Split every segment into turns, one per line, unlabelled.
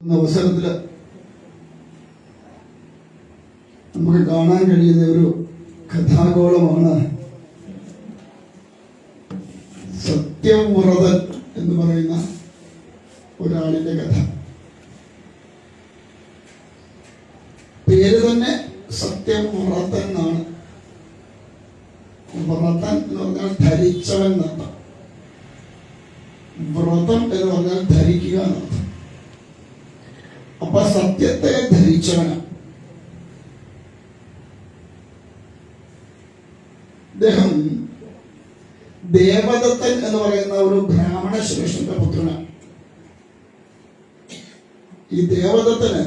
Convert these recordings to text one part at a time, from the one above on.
അവസരത്തില് നമുക്ക് കാണാൻ കഴിയുന്ന ഒരു കഥാഗോളമാണ് സത്യവ്രതൻ എന്ന് പറയുന്ന ഒരാളിന്റെ കഥ. പേര് തന്നെ സത്യവ്രതൻ എന്നാണ്. വ്രതൻ എന്ന് പറഞ്ഞാൽ ധരിച്ചവൻ എന്നർത്ഥം. വ്രതം എന്ന് പറഞ്ഞാൽ ധരിക്കുക എന്നർത്ഥം. അപ്പൊ സത്യത്തെ ധരിച്ചവനാണ് അദ്ദേഹം. ദേവദത്തൻ എന്ന് പറയുന്ന ഒരു ബ്രാഹ്മണ ശ്രേഷ്ഠന്റെ പുത്രനാണ്. ഈ ദേവദത്തന്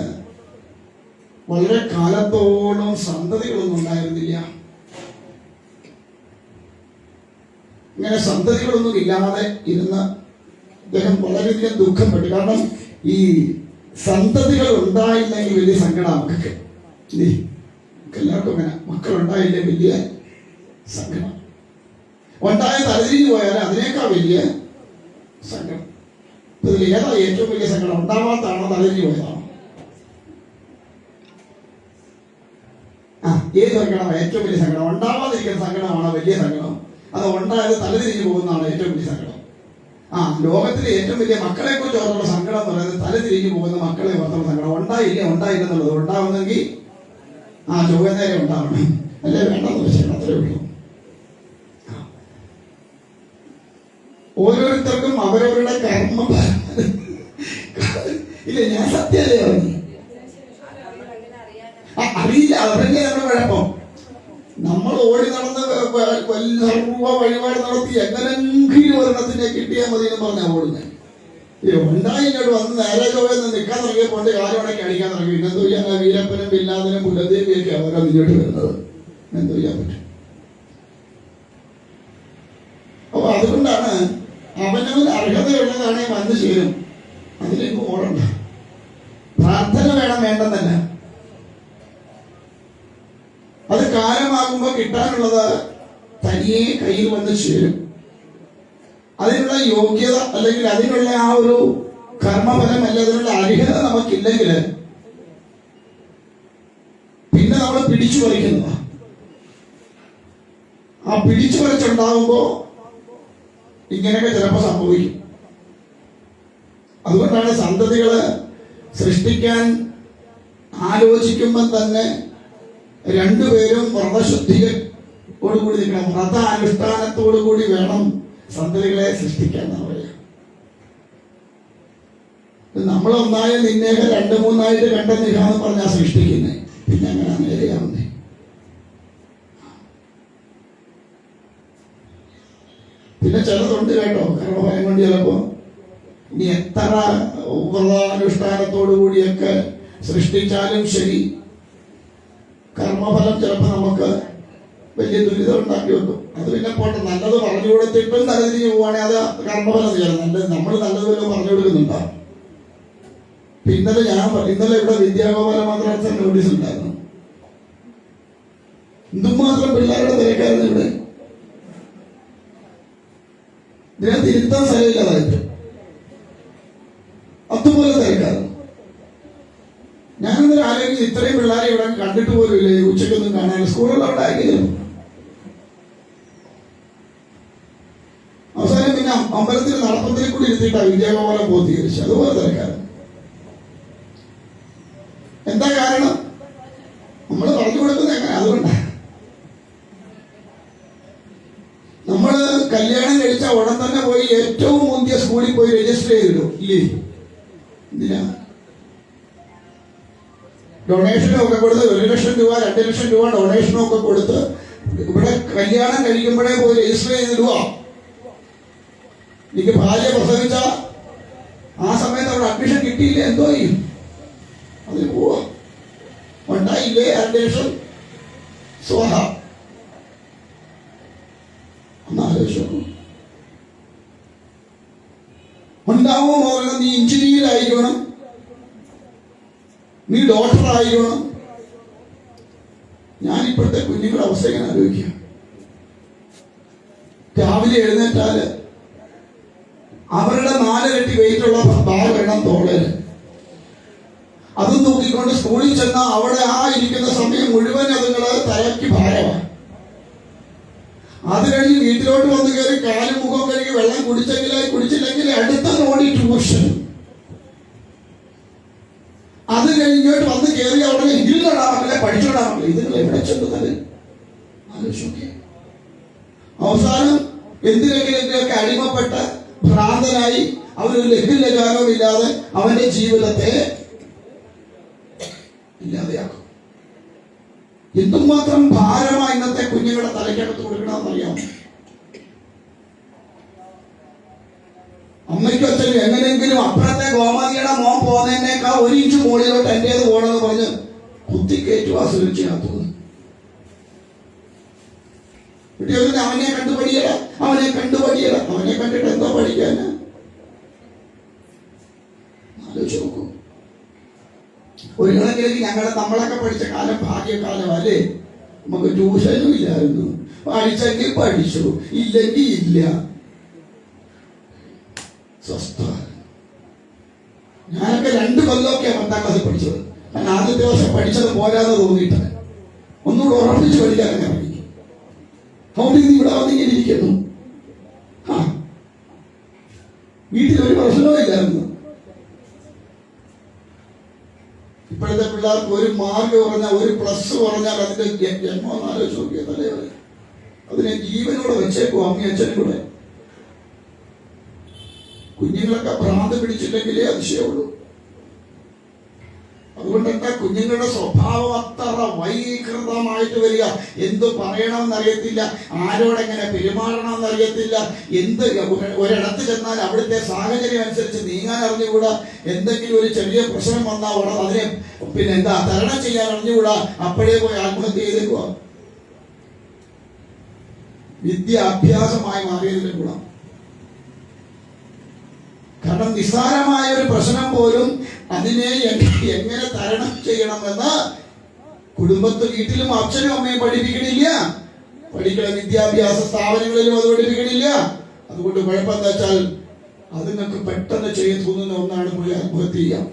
വളരെ കാലത്തോളം സന്തതികളൊന്നും ഉണ്ടായിരുന്നില്ല. ഇങ്ങനെ സന്തതികളൊന്നും ഇല്ലാതെ ഇരുന്ന് അദ്ദേഹം വളരെയധികം ദുഃഖപ്പെട്ടു. കാരണം ഈ സന്തതികൾ ഉണ്ടായില്ലെങ്കിൽ വലിയ സങ്കടം നമുക്കൊക്കെ. എല്ലാവർക്കും അങ്ങനെ മക്കളുണ്ടായില്ലേ വലിയ സങ്കടം. ഉണ്ടായ തലതിരിഞ്ഞു പോയാൽ അതിനേക്കാൾ വലിയ സങ്കടം. ഇതിൽ ഏതാ ഏറ്റവും വലിയ സങ്കടം? ഉണ്ടാവാത്താണോ തലതിരിഞ്ഞു പോയതാണോ? ഏത് സങ്കടമാണ് ഏറ്റവും വലിയ സങ്കടം? ഉണ്ടാവാതിരിക്കുന്ന സങ്കടമാണോ വലിയ സങ്കടം? അത് ഉണ്ടായത് തലതിരിഞ്ഞു പോകുന്നതാണ് ഏറ്റവും വലിയ സങ്കടം. ലോകത്തിലെ ഏറ്റവും വലിയ മക്കളെ കുറിച്ച് ഓർത്തുള്ള സങ്കടം എന്ന് പറയുന്നത് തലതിരിഞ്ഞു പോകുന്ന മക്കളെ ഓർത്തുള്ള സങ്കടം. ഉണ്ടായില്ലെന്നുള്ളത്. ഉണ്ടാവുന്നെങ്കിൽ ചൊവ്വനേരം ഉണ്ടാവണം, അല്ലേ വേണ്ടെന്ന് വെച്ചാൽ അത്രേ ഉള്ളൂ. ഓരോരുത്തർക്കും അവരവരുടെ കർമ്മം ഇല്ല. ഞാൻ സത്യമല്ലേ പറഞ്ഞു? അറിയില്ല. അവരുടെ നമ്മുടെ കുഴപ്പം. നമ്മൾ ഓടി നടന്ന് സർവ വഴിപാട് നടത്തി എങ്ങനെങ്കിലും ഒരെണ്ണത്തിനെ കിട്ടിയാൽ മതി എന്ന് പറഞ്ഞാൽ ഓടുന്നത്. ഉണ്ടായി ഇങ്ങോട്ട് വന്ന് നേരെ ചോയെന്ന് നിൽക്കാൻ തുടങ്ങിയപ്പോൾ കാലമടക്കി അടിക്കാൻ തുടങ്ങി. എന്തോ ചെയ്യാൻ? വീരപ്പനും പില്ലാതിനും പുലദേവിയൊക്കെ അവരോ ഇങ്ങോട്ട് വരുന്നത്. എന്തോ ചെയ്യാൻ പറ്റും? അപ്പൊ അതുകൊണ്ടാണ് അവനവൻ അർഹതയുള്ളതാണെ വന്നു ചേരും. അതിലേക്ക് ഓടണ്ട. പ്രാർത്ഥന വേണ്ടെന്നല്ല. അത് കാലമാകുമ്പോൾ കിട്ടാനുള്ളത് തനിയെ കയ്യിൽ വന്ന് ചേരും. അതിനുള്ള യോഗ്യത അല്ലെങ്കിൽ അതിനുള്ള ആ ഒരു കർമ്മഫലം അല്ല, അതിനുള്ള അർഹത നമുക്കില്ലെങ്കിൽ പിന്നെ നമ്മൾ പിടിച്ചു പറിക്കുന്നതാ. ആ പിടിച്ചു പറിച്ചുണ്ടാകുമ്പോ ഇങ്ങനെയൊക്കെ ചിലപ്പോൾ സംഭവിക്കും. അതുകൊണ്ടാണ് സന്തതികള് സൃഷ്ടിക്കാൻ ആലോചിക്കുമ്പോൾ തന്നെ രണ്ടുപേരും വ്രതശുദ്ധിയോടുകൂടി നിൽക്കണം. വ്രത അനുഷ്ഠാനത്തോടുകൂടി വേണം സന്തതികളെ സൃഷ്ടിക്കാൻ എന്ന് പറയാം. നമ്മളൊന്നായ നിന്നേക 2-3 കണ്ടെന്നില്ലാന്ന് പറഞ്ഞാ സൃഷ്ടിക്കുന്നേ. പിന്നെ അങ്ങനെ നേരെയാവുന്നേ. പിന്നെ ചിലതുണ്ട് കേട്ടോ, കർമ്മഫലം കൊണ്ട് ചിലപ്പോ ഇനി എത്ര വ്രതാനുഷ്ഠാനത്തോടു കൂടിയൊക്കെ സൃഷ്ടിച്ചാലും ശരി, കർമ്മഫലം ചിലപ്പോൾ നമുക്ക് വലിയ ദുരിതം ഉണ്ടാക്കി വെക്കും. അത് പിന്നെ പോട്ടെ, നല്ലത് പറഞ്ഞു കൊടുത്തിട്ടും തലതിരിഞ്ഞ് പോവുകയാണെങ്കിൽ അത് കർമ്മഫലം ചെയ്യണം. നമ്മൾ നല്ലത് വല്ലതും പറഞ്ഞു കൊടുക്കുന്നുണ്ടാവും. ഇന്നലെ ഇവിടെ വിദ്യാഗോപാല മാത്രം നോട്ടീസ് ഉണ്ടായിരുന്നു. എന്തുമാത്രം പിള്ളേരുടെ തിരക്കായിരുന്നു ഇവിടെ. ഇതിനെ തിരുത്താൻ സ്ഥലമില്ലാതായിട്ട് അതുപോലെ തിരക്കായിരുന്നു. ഞാനിന്നലെ ആലോചിച്ച് ഇത്രയും പിള്ളേരെ ഇവിടെ കണ്ടിട്ട് പോലും ഇല്ലേ, ഉച്ചക്കൊന്നും കാണാൻ. സ്കൂളുകൾ അവിടെ ആക്കിയിരുന്നു. അവസാനം പിന്നെ അമ്പലത്തിൽ നടപ്പത്തിൽ കൂടി ഇരുത്തിയിട്ടാണ് വിദ്യാഗോപാലം പൂർത്തീകരിച്ചു. അതുപോലെ തിരക്കാറ്. എന്താ കാരണം? നമ്മൾ പറഞ്ഞു കൊടുക്കുന്നത് എങ്ങനെ? അതുകൊണ്ടാണ് നമ്മള് കല്യാണം കഴിച്ച ഉടൻ തന്നെ പോയി ഏറ്റവും മുന്തിയ സ്കൂളിൽ പോയി രജിസ്റ്റർ ചെയ്തിടും, ഇല്ലേ? എന്തിനാ? ഡൊണേഷനും ഒക്കെ കൊടുത്ത് 1 ലക്ഷം രൂപ 2 ലക്ഷം രൂപ ഡൊണേഷനും ഒക്കെ കൊടുത്ത് ഇവിടെ കല്യാണം കഴിക്കുമ്പോഴേ പോയി രജിസ്റ്റർ ചെയ്തിടുക. എനിക്ക് ഭാര്യ പ്രസവിച്ച ആ സമയത്ത് അവിടെ അഡ്മിഷൻ കിട്ടിയില്ലേ, എന്തോ ചെയ്യും? അതിന് പോവാ. ഉണ്ടായില്ലേ 2 ലക്ഷം സ്വഹ. ഒന്ന് ആലോചിച്ചു. ഉണ്ടാവുമോ പറഞ്ഞാൽ നീ എഞ്ചിനീയർ ആയിരിക്കണം, നീ ഡോക്ടർ ആയിരിക്കണം. ഞാനിപ്പോഴത്തെ കുഞ്ഞുങ്ങളുടെ അവസ്ഥ ഇങ്ങനെ ആലോചിക്കുക. രാവിലെ എഴുന്നേറ്റാല് അവരുടെ 4 ഇരട്ടി വെയിറ്റുള്ള ബാഗ് വേണം തോളല്. തൂക്കിക്കൊണ്ട് സ്കൂളിൽ ചെന്ന അവിടെ ആ ഇരിക്കുന്ന സമയം മുഴുവൻ അതുങ്ങള് തലയ്ക്ക് ഭാരമാണ്. അത് കഴിഞ്ഞ് വീട്ടിലോട്ട് വന്ന് കയറി കാലും മുഖം കഴുകി വെള്ളം കുടിച്ചില്ലെങ്കിൽ അടുത്ത ഓടി ട്യൂഷൻ. അത് കഴിഞ്ഞിട്ട് വന്ന് കയറി അവിടെ ഇരുന്നിടാമല്ലേ പഠിച്ചിടാമല്ലേ. ഇതുങ്ങൾ എവിടെ ചെന്നത് ആലോചിച്ചു. അവസാനം എന്തിനെങ്കിലൊക്കെ അടിമപ്പെട്ട ഭ്രാന്തനായി അവനൊരു ലഘുലകാരവും ഇല്ലാതെ അവന്റെ ജീവിതത്തെ ഇല്ലാതെയാക്കും. എന്തുമാത്രം ഭാരമായി ഇന്നത്തെ കുഞ്ഞുങ്ങളുടെ തലയ്ക്കകത്ത് കൊടുക്കണമെന്നറിയാം. അമ്മയ്ക്കും അച്ഛനും എങ്ങനെയെങ്കിലും അപ്പുറത്തെ ഗോമതിയുടെ മോൻ പോകുന്നതിനേക്കാൾ 1 ഇഞ്ച് മുകളിലോട്ട് എന്റേത് പോകണമെന്ന് പറഞ്ഞ് കുത്തിക്കയറ്റുക സുരക്ഷയാത്തു. അവനെ കണ്ടുപടിയല. അവനെ കണ്ടിട്ട് എന്താ പഠിക്കാന്? ആലോചിച്ച് നോക്കൂ. ഒരു കണക്കിലേക്ക് നമ്മളൊക്കെ പഠിച്ച കാലം ഭാഗ്യകാലം അല്ലേ. നമുക്ക് ട്യൂഷനും ഇല്ലായിരുന്നു. പഠിച്ചെങ്കിൽ പഠിച്ചു, ഇല്ലെങ്കിൽ ഇല്ല. സ്വസ്ഥ. ഞാനൊക്കെ 2 കൊല്ലമൊക്കെ 10ാം ക്ലാസ്സിൽ പഠിച്ചത്. ഞാൻ ആദ്യത്തെ വർഷം പഠിച്ചത് പോരാതെ തോന്നിയിട്ട് ഒന്നുകൂടെ ഉറപ്പിച്ച് പഠിക്കാനൊക്കെ ഇറങ്ങി. അവിടെ നിന്ന് ഇവിടെ വന്നിങ്ങനെ ഇരിക്കുന്നു. വീട്ടിലൊരു പ്രശ്നവും ഇല്ലായിരുന്നു. ഇപ്പോഴത്തെ പിള്ളേർക്ക് ഒരു മാർക്ക് പറഞ്ഞാൽ, ഒരു പ്ലസ് പറഞ്ഞാൽ അതിന്റെ ജന്മം ആലോചിച്ച് നോക്കിയ തലവരെ അതിനെ ജീവനോടെ വെച്ചേക്കും അമ്മയും അച്ഛനും കൂടെ. കുഞ്ഞുങ്ങളൊക്കെ ഭ്രാന്ത് പിടിച്ചില്ലെങ്കിലേ അതിശയമുള്ളൂ. അതുകൊണ്ട് എന്താ കുഞ്ഞുങ്ങളുടെ സ്വഭാവം അത്ര വൈകൃതമായിട്ട് വരിക. എന്ത് പറയണമെന്നറിയത്തില്ല, ആരോടെങ്ങനെ പെരുമാറണമെന്നറിയത്തില്ല. ഒരിടത്ത് ചെന്നാൽ അവിടുത്തെ സാഹചര്യം അനുസരിച്ച് നീങ്ങാൻ അറിഞ്ഞുകൂടാ. എന്തെങ്കിലും ഒരു ചെറിയ പ്രശ്നം വന്നാൽ അതിനെ തരണം ചെയ്യാൻ അറിഞ്ഞുകൂടാ. അപ്പോഴേ പോയി ആത്മഹത്യ ചെയ്തേക്കുക. വിദ്യാഭ്യാസമായി മാറിയതിന്റെ ഗുണം. കാരണം നിസ്സാരമായ ഒരു പ്രശ്നം പോലും അതിനെ എങ്ങനെ തരണം ചെയ്യണമെന്ന് കുടുംബത്തിൽ വീട്ടിലും അച്ഛനും അമ്മയും പഠിപ്പിക്കണില്ല. വിദ്യാഭ്യാസ സ്ഥാപനങ്ങളിലും അത് പഠിപ്പിക്കണില്ല. അതുകൊണ്ട് കുഴപ്പം എന്താ വെച്ചാൽ അതുങ്ങൾക്ക് പെട്ടെന്ന് ചെയ്യാൻ തോന്നുന്ന ഒന്നാണ് പോയി ആത്മഹത്യ ചെയ്യാം.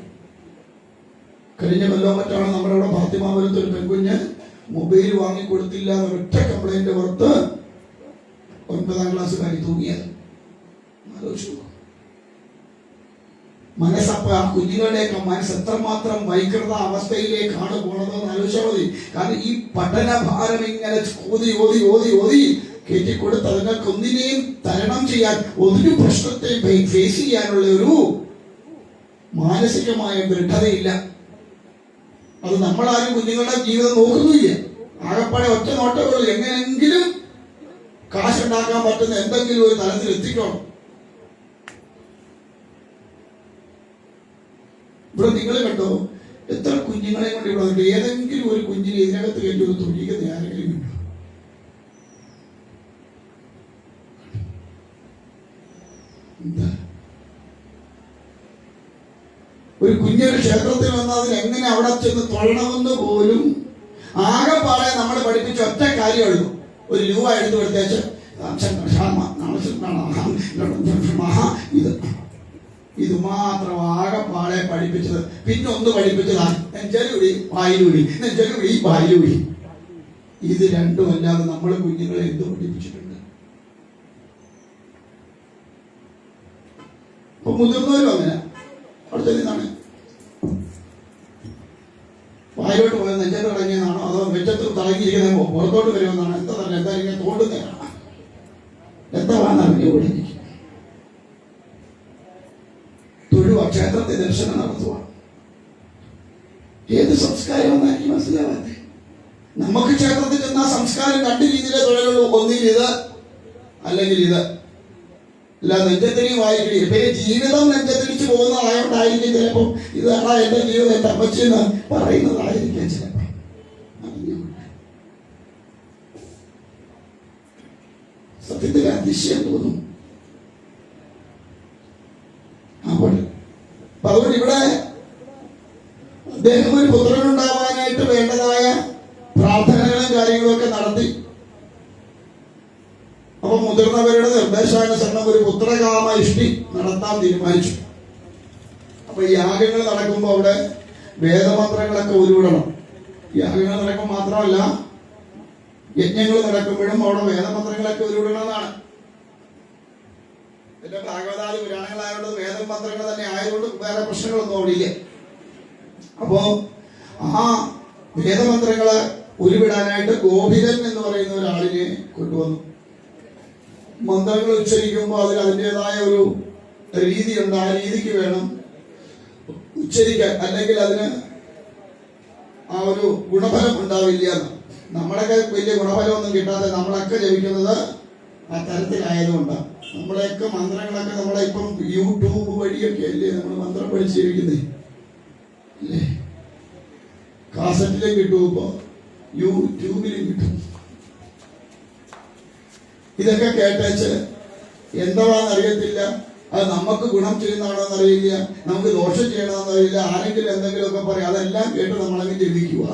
കഴിഞ്ഞ കൊല്ലം മറ്റാണ് നമ്മുടെ അവിടെ ഫാത്തിമാപുരത്ത് ഒരു പെൺകുഞ്ഞ് മൊബൈൽ വാങ്ങിക്കൊടുത്തില്ല എന്നൊരൊറ്റ കംപ്ലൈന്റ് പുറത്ത് 9ാം ക്ലാസ്സുകാരി തൂങ്ങിയത്. ആലോചിച്ചു. മനസ്സപ്പ കുഞ്ഞുങ്ങളുടെയൊക്കെ മനസ്സ് എത്രമാത്രം വൈകൃത അവസ്ഥയിലേക്കാണ് പോണതെന്ന് ആലോചിച്ചാൽ മതി. കാരണം ഈ പഠന ഭാരം ഇങ്ങനെ ഓതി ഓതി ഓതി ഓതി കയറ്റിക്കൊടുത്ത് അതുങ്ങൾക്ക് ഒന്നിനെയും തരണം ചെയ്യാൻ, ഒരു പ്രശ്നത്തെയും ഫേസ് ചെയ്യാനുള്ള ഒരു മാനസികമായ ദൃഢതയില്ല. അത് നമ്മളാരും കുഞ്ഞുങ്ങളുടെ ജീവിതം നോക്കുന്നില്ല. ആകപ്പാടെ ഒറ്റ നോട്ടമുള്ളൂ, എങ്ങനെയെങ്കിലും കാശുണ്ടാക്കാൻ പറ്റുന്ന എന്തെങ്കിലും ഒരു തലത്തിൽ എത്തിക്കണം. ഇവിടെ നിങ്ങൾ കണ്ടോ എത്ര കുഞ്ഞുങ്ങളെ കൊണ്ട് ഇവിടെ വന്നിട്ട് ഏതെങ്കിലും ഒരു കുഞ്ഞിനെ ഇതിനകത്ത് കയറ്റി ഒന്ന് തൊഴിക്കുന്ന ആരെങ്കിലും ഉണ്ടോ? ഒരു കുഞ്ഞൊരു ക്ഷേത്രത്തിൽ വന്നാൽ അതിന് എങ്ങനെ അവിടെ ചെന്ന് തൊഴണമെന്ന് പോലും ആകെപ്പാടെ നമ്മൾ പഠിപ്പിച്ച ഒറ്റ കാര്യമുള്ളൂ. ഒരു രൂപ എടുത്തു കൊടുത്തേച്ച് ഇത് മാത്രം ആകെപ്പാടെ പഠിപ്പിച്ചത്. പിന്നെ ഒന്ന് പഠിപ്പിച്ചതാണ് നെഞ്ചലുടി വായിലൂടി, നെഞ്ചലുടി വായിലൂടി. ഇത് രണ്ടും അല്ലാതെ നമ്മൾ കുഞ്ഞുങ്ങളെ എന്ത് പഠിപ്പിച്ചിട്ടുണ്ട്? അപ്പൊ മുതിർന്നവരും അങ്ങനെ അവിടെ നിന്നാണ് വായിലോട്ട് പോയത് നെഞ്ചത്ത് തുടങ്ങിയതാണോ അതോ വെച്ചത്ത് തളങ്ങിയിരിക്കുന്ന പുറത്തോട്ട് വരുമെന്നാണ്? എന്താ തന്നെ എന്താ ഇങ്ങനെ തോണ്ടുന്നതാണ്? എന്താ വേണം തൊഴുവ ക്ഷേത്രത്തെ ദർശനം നടത്തുക. ഏത് സംസ്കാരം എന്നായിരിക്കും മനസ്സിലാവാതെ? നമുക്ക് ക്ഷേത്രത്തിൽ ചെന്ന സംസ്കാരം 2 രീതിയിലേ തൊഴിലുള്ളൂ. ഒന്നിൽ ഇത് അല്ലെങ്കിൽ ഇത്. അല്ല നെഞ്ചത്തിരി വായിക്കണി. ഇപ്പൊ ജീവിതം നെഞ്ചത്തിരിച്ച് പോകുന്നതായോണ്ടായിരിക്കും ചിലപ്പോൾ ഇതാണ് എന്റെ ജീവിതം, എന്റെ അമ്മച്ചി എന്ന് പറയുന്നതായിരിക്കും ചിലപ്പോൾ. സത്യത്തിൽ അതിശയം തോന്നും. അതുകൊണ്ട് ഇവിടെ അദ്ദേഹം ഒരു പുത്രനുണ്ടാവാനായിട്ട് വേണ്ടതായ പ്രാർത്ഥനകളും കാര്യങ്ങളും ഒക്കെ നടത്തി. അപ്പൊ മുതിർന്നവരുടെ നിർദ്ദേശാനുസരണം ഒരു പുത്രകാമ ഇഷ്ടി നടത്താൻ തീരുമാനിച്ചു. അപ്പൊ യാഗങ്ങൾ നടക്കുമ്പോൾ അവിടെ വേദമന്ത്രങ്ങളൊക്കെ ഉരുവിടണം. യാഗങ്ങൾ നടക്കുമ്പോൾ മാത്രമല്ല, യജ്ഞങ്ങൾ നടക്കുമ്പോഴും അവിടെ വേദമന്ത്രങ്ങളൊക്കെ ഉരുവിടണമെന്നാണ്. പിന്നെ ഭാഗവതാദി പുരാണങ്ങളായതുകൊണ്ട് വേദമന്ത്രങ്ങൾ തന്നെ ആയതുകൊണ്ട് വേറെ പ്രശ്നങ്ങളൊന്നും അവിടെ ഇല്ല. അപ്പോ ആ വേദമന്ത്രങ്ങള് ഉരുവിടാനായിട്ട് ഗോപികൻ എന്ന് പറയുന്ന ഒരാളിനെ കൊണ്ടുവന്നു. മന്ത്രങ്ങൾ ഉച്ചരിക്കുമ്പോൾ അതിന് അതിൻ്റെതായ ഒരു രീതിയുണ്ട്. ആ രീതിക്ക് വേണം ഉച്ചരിക്കാൻ, അല്ലെങ്കിൽ അതിന് ആ ഒരു ഗുണഫലം ഉണ്ടാവില്ല. നമ്മളൊക്കെ വലിയ ഗുണഫലമൊന്നും കിട്ടാതെ നമ്മളൊക്കെ ജപിക്കുന്നത് ആ തരത്തിലായതുകൊണ്ടാണ്. നമ്മളെയൊക്കെ മന്ത്രങ്ങളൊക്കെ നമ്മളെ ഇപ്പം യൂട്യൂബ് വഴിയൊക്കെ അല്ലേ നമ്മൾ മന്ത്രം പഠിച്ചിരിക്കുന്നേ അല്ലേ? കാസറ്റിലും കിട്ടും, ഇപ്പൊ യൂട്യൂബിലും കിട്ടും. ഇതൊക്കെ കേട്ടേച്ച് എന്താണെന്ന് അറിയത്തില്ല. അത് നമുക്ക് ഗുണം ചെയ്യുന്നതാണോന്ന് അറിയില്ല, നമുക്ക് ദോഷം ചെയ്യണമെന്ന് അറിയില്ല. ആരെങ്കിലും എന്തെങ്കിലുമൊക്കെ പറയും, അതെല്ലാം കേട്ട് നമ്മളങ്ങ് ജപിക്കുക.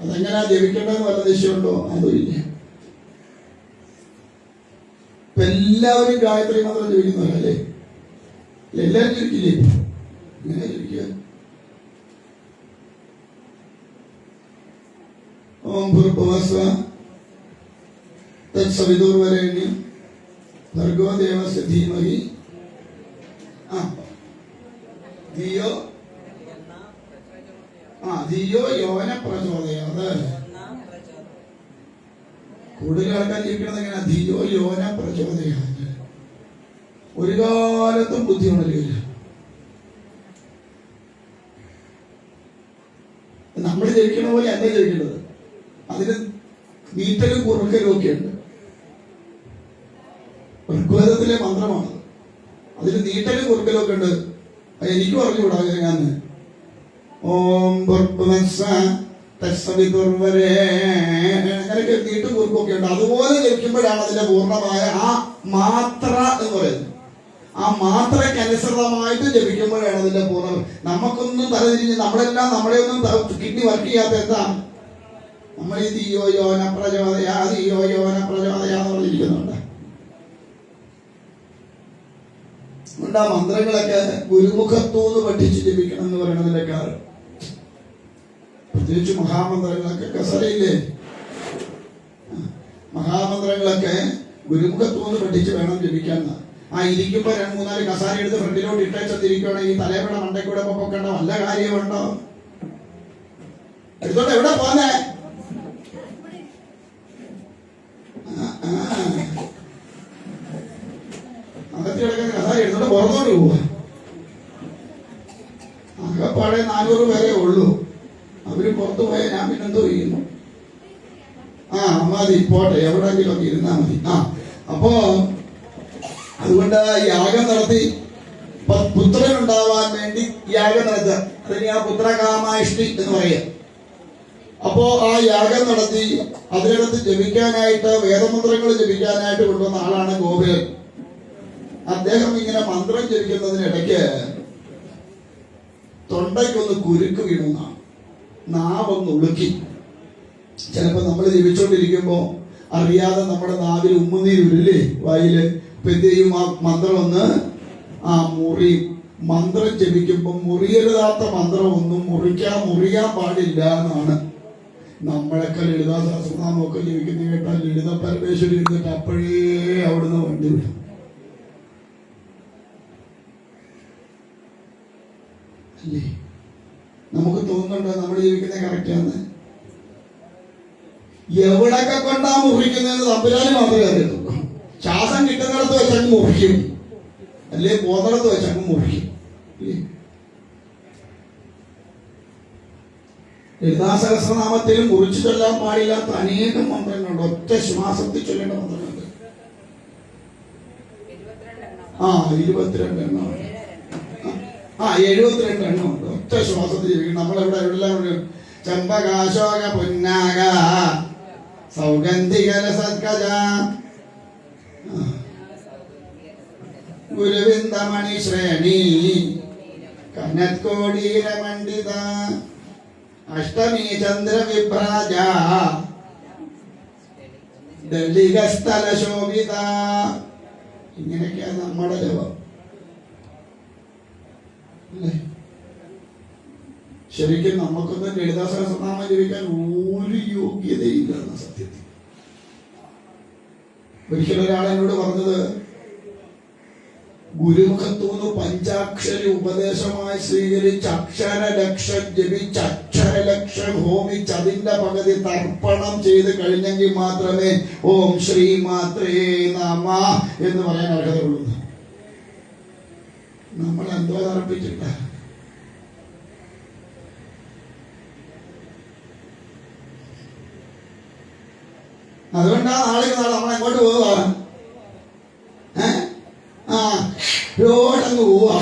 അതെങ്ങനെയാ ജപിക്കേണ്ടതെന്ന് വല്ല നിശ്ചയമുണ്ടോ? അതും ഇല്ല. ഇപ്പൊ എല്ലാവരും ഗായത്രി മന്ത്രം ജപിക്കുന്നവരല്ലേ? എല്ലാവരും ജപിക്കില്ലേ? ഇങ്ങനെ ജപിക്കുക. ഓം ഭൂർഭുവസ്വ തത്സവിതുർവരേണ്യം ഭർഗോ ദേവസ്യ ധീമഹി ധിയോ യോന പ്രചോദയാത്. കൂടുതൽ ആൾക്കാർ ജീവിക്കുന്നത് എങ്ങനെ? ധിയോ യോന പ്രചോദയാത്. ഒരു കാലത്തും ബുദ്ധി ഉണരുകയില്ല. നമ്മൾ ജയിക്കുന്ന പോലെ അല്ല ജയിക്കുന്നത്. അതിന് നീറ്റലും കുറുക്കലും ഒക്കെ ഉണ്ട്. ഋഗ്വേദത്തിലെ മന്ത്രമാണ്, അതിന് നീട്ടലും കുറുക്കലും ഒക്കെ ഉണ്ട്. എനിക്ക് പറഞ്ഞുകൂടാ ഞാൻ. ഓം അങ്ങനെയൊക്കെ നീട്ടും കുറുക്കൊക്കെ ഉണ്ട്. അതുപോലെ ജപിക്കുമ്പോഴാണ് അതിന്റെ പൂർണ്ണമായ ആ മാത്ര എന്ന് പറയുന്നത്. ആ മാത്രയ്ക്ക് അനുസൃതമായിട്ട് ജപിക്കുമ്പോഴാണ് അതിന്റെ പൂർണ്ണ. നമുക്കൊന്നും തലതിരിഞ്ഞ് നമ്മളെല്ലാം നമ്മളെ ഒന്നും കിഡ്നി വർക്ക് ചെയ്യാത്ത എന്താണ്? നമ്മൾ ഈ ധിയോ യോന പ്രചോദയാ ധിയോ യോന പ്രചോദയാന്ന് പറഞ്ഞിരിക്കുന്നുണ്ട്. ആ മന്ത്രങ്ങളൊക്കെ ഗുരുമുഖത്തൂന്ന് പഠിച്ച് ജപിക്കണം എന്ന് പറയുന്നതിന്റെ കാരണം, പ്രത്യേകിച്ച് മഹാമന്ത്രങ്ങളൊക്കെ കസരയില്ലേ, മഹാമന്ത്രങ്ങളൊക്കെ ഗുരുമുഖത്തൂന്ന് പഠിച്ച് വേണം ജപിക്കാൻ. ആ ഇരിക്കുമ്പോ 2-3-4 കസാര എടുത്ത് ഫ്രണ്ടിലോട്ട് ഇട്ടേച്ചത്തിരിക്കുകയാണെങ്കിൽ തലയുടെ മണ്ടയ്ക്കൂടെ പൊക്കേണ്ട വല്ല കാര്യമുണ്ടോ? എടുത്തോണ്ട് എവിടെ പോന്നേ? അകത്തി കിടക്കുന്ന കസാര എടുത്തോണ്ട് പുറത്തോട്ട് പോവാ. അകപ്പാടെ 400 പേരെ ഉള്ളൂ. അവര് പുറത്തു പോയാൽ ഞാൻ പിന്നെന്തോ ചെയ്യുന്നു? മതി, പോട്ടെ, എവിടെയെങ്കിലും ഒക്കെ ഇരുന്നാ മതി. അപ്പോ അതുകൊണ്ട് യാഗം നടത്തി പുത്രൻ ഉണ്ടാവാൻ വേണ്ടി യാഗം നടത്തുക. അതിന് ആ പുത്രകാമാഷ്ടി എന്ന് പറയുക. അപ്പോ ആ യാഗം നടത്തി അതിനകത്ത് ജപിക്കാനായിട്ട് വേദമന്ത്രങ്ങൾ ജപിക്കാനായിട്ട് കൊണ്ടുവന്ന ആളാണ് ഗോപികൻ. അദ്ദേഹം ഇങ്ങനെ മന്ത്രം ജപിക്കുന്നതിനിടയ്ക്ക് തൊണ്ടയ്ക്കൊന്ന് കുരുക്ക് വീണുന്നാണ്, നാവൊന്ന് ഉളുക്കി. ചിലപ്പോ നമ്മൾ ജപിച്ചോണ്ടിരിക്കുമ്പോ അറിയാതെ നമ്മുടെ നാവിൽ ഉമ്മുനീരില്ലേ വായില്. ഇപ്പൊ എന്ത് ചെയ്യും? ആ മന്ത്രം ഒന്ന് മുറിയും. മന്ത്രം ജപിക്കുമ്പോ മുറിയരുതാത്ത മന്ത്രം ഒന്നും മുറിയാൻ പാടില്ല എന്നാണ്. നമ്മളൊക്കെ ലളിതാ സഹസ്രനാമമൊക്കെ ജപിക്കുന്ന കേട്ടാൽ ലളിത പരമേശ്വരി ഇരുന്നിട്ട് അപ്പോഴേ അവിടുന്ന് വണ്ടി വിടും. അല്ലേ? നമുക്ക് തോന്നുന്നുണ്ടോ നമ്മൾ ജീവിക്കുന്നത് കറക്റ്റാന്ന്? എവിടൊക്കെ കൊണ്ടാ മുറിക്കുന്നതെന്ന് തമ്പുരാന് മാത്രമേ അറിയത്തുള്ളൂ. ശ്വാസം കിട്ടുന്നിടത്ത് വെച്ചങ്ങ് മുറിക്കും, അല്ലേ പോകുന്നിടത്ത് വെച്ചങ്ങ് മുറിക്കും. ലളിതാ സഹസ്രനാമത്തിൽ മുറിച്ചു ചൊല്ലാൻ പാടില്ലാത്ത അനേകം മന്ത്രങ്ങളുണ്ട്. ഒറ്റ ശ്വാസത്തിൽ ചൊല്ലേണ്ട മന്ത്രങ്ങളുണ്ട്. 22 എണ്ണം. 72 എണ്ണമുണ്ട് ഒറ്റ ശ്വാസത്തിൽ ജീവിക്കും. നമ്മളെവിടെ എവിടെല്ലാം ചമ്പകാശോക പുന്നാക സൗഗന്ധികല സത്കജ ഗുരുവിന്ദമണി ശ്രേണി കനത്കോടീര മണ്ഡിത അഷ്ടമി ചന്ദ്ര വിഭ്രാജ ദളികസ്ഥല ശോഭിത. ഇങ്ങനെയൊക്കെയാണ് നമ്മുടെ ജപം. അല്ലേ? ശരിക്കും നമുക്കൊന്നും ലളിതാ സഹസ്രനാമം ജപിക്കാൻ ഒരു യോഗ്യതയില്ല എന്ന സത്യത്തിൽ. ഒരിക്കലും ഒരാളെന്നോട് പറഞ്ഞത്, ഗുരുമുഖത്തുനിന്ന് പഞ്ചാക്ഷരി ഉപദേശമായി സ്വീകരിച്ച് അക്ഷരലക്ഷം ജപിച്ച് അക്ഷരലക്ഷം ഹോമിച്ച് അതിന്റെ പകുതി തർപ്പണം ചെയ്ത് കഴിഞ്ഞെങ്കിൽ മാത്രമേ ഓം ശ്രീ മാത്രേ നമ എന്ന് പറയാൻ അർഹതയുള്ളൂ. നമ്മൾ എന്തോ തർപ്പിച്ചിട്ട? അതുകൊണ്ടാ നാളെ നമ്മൾ എങ്ങോട്ട് പോവുക? ോടങ്ങ് പോവാ.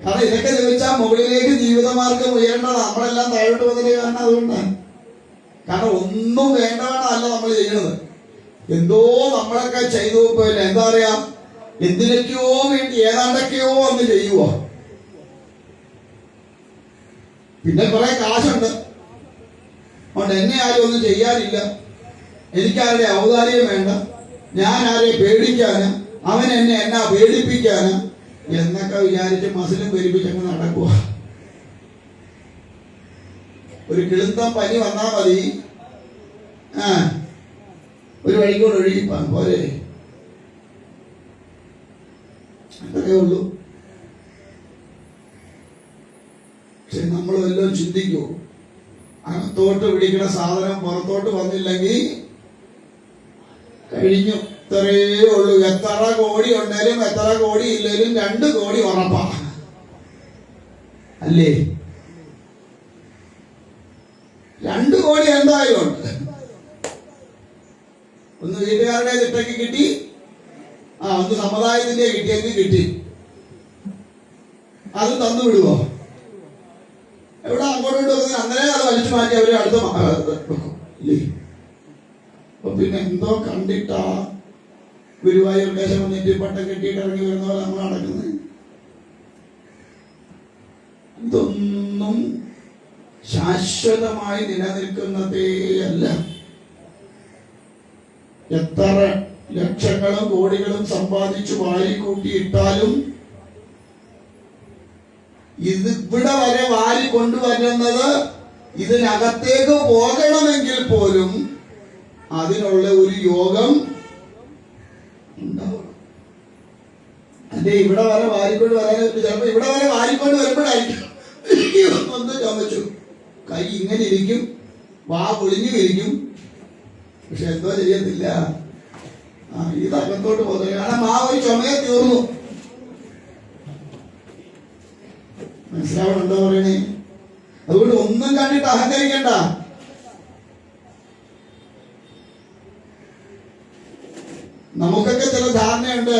കാരണം ഇതൊക്കെ ചോദിച്ചാൽ മുകളിലേക്ക് ജീവിതമാർഗം ഉയരേണ്ടത് നമ്മളെല്ലാം താഴോട്ട് വന്നില്ലേ? കാരണം അതുകൊണ്ടാണ്. കാരണം ഒന്നും വേണ്ടവണ്ണല്ല നമ്മൾ ചെയ്യണത്. എന്തോ നമ്മളൊക്കെ ചെയ്തു പോയില്ല. എന്താ പറയാ, എന്തിനൊക്കെയോ വേണ്ടി ഏതാണ്ടൊക്കെയോ ഒന്ന് ചെയ്യുവോ. പിന്നെ കുറെ കാശുണ്ട്, അതുകൊണ്ട് എന്നെ ആരും ഒന്നും ചെയ്യാനില്ല, എനിക്കാരുടെ ഔദാര്യം വേണ്ട, ഞാൻ ആരെ പേടിക്കാന്, അവൻ എന്നെ എന്നാ പേടിപ്പിക്കാന് എന്നൊക്കെ വിചാരിച്ച് മസിലും പെരുപ്പിച്ചങ്ങ് നടക്കുക. ഒരു കിളുന്തം പനി വന്നാ മതി, ഒരു വഴിക്കോട് ഒഴുകിപ്പാൻ പോരെ, അത്രേ ഉള്ളൂ. പക്ഷെ നമ്മൾ വല്ലതും ചിന്തിക്കൂ, അകത്തോട്ട് പിടിക്കുന്ന സാധനം പുറത്തോട്ട് വന്നില്ലെങ്കിൽ കഴിഞ്ഞു. ഇത്രയേ ഉള്ളൂ. എത്ര കോടി ഉണ്ടെങ്കിലും എത്ര കോടി ഇല്ലെങ്കിലും 2 കോടി ഉറപ്പാ, അല്ലേ? 2 കോടി എന്തായാലും ഉണ്ട്. ഒന്ന് വീട്ടുകാരുടെ ചിട്ടയ്ക്ക് കിട്ടി, ഒന്ന് സമുദായത്തിന്റെ കിട്ടിയെങ്കിൽ കിട്ടി, അത് തന്നു വിടുവോ? എവിടെ അങ്ങോട്ട് വെക്കുന്നത്? അങ്ങനെ അത് വലിച്ചു മാറ്റി അവര് അടുത്ത ഇല്ലേ? അപ്പൊ പിന്നെ എന്തോ കണ്ടിട്ടാ ഗുരുവായൂർ ദേശം വന്നിട്ട് പട്ടം കെട്ടിയിട്ട് ഇറങ്ങി വരുന്ന പോലെ നമ്മൾ നടക്കുന്നത്? ഇതൊന്നും ശാശ്വതമായി നിലനിൽക്കുന്നതേയല്ല. എത്ര ലക്ഷങ്ങളും കോടികളും സമ്പാദിച്ചു വാരിക്കൂട്ടിയിട്ടാലും ഇത് ഇവിടെ വരെ വാരി കൊണ്ടുവരുന്നത് ഇതിനകത്തേക്ക് പോകണമെങ്കിൽ പോലും അതിനുള്ള ഒരു യോഗം ഉണ്ടാവണം. അല്ലെ ഇവിടെ വരെ വാരിക്കൊണ്ട് വരാനായിട്ട് ചിലപ്പോ ഇവിടെ വരെ വാരിക്കൊണ്ട് വരുമ്പോഴായിരിക്കും ഒന്ന് ചുമച്ചു, കൈ ഇങ്ങനെ ഇരിക്കും, വാ പൊളിഞ്ഞു ഇരിക്കും, പക്ഷെ എന്തോ ചെയ്യത്തില്ല, ഇതകത്തോട്ട് പോകുന്നത്. കാരണം ആ ഒരു ചുമയെ തീർന്നു. മനസ്സിലാവണുണ്ടോ പറയണേ? അതുകൊണ്ട് ഒന്നും കണ്ടിട്ട് അഹങ്കരിക്കണ്ട. നമുക്കൊക്കെ ചില ധാരണയുണ്ട്,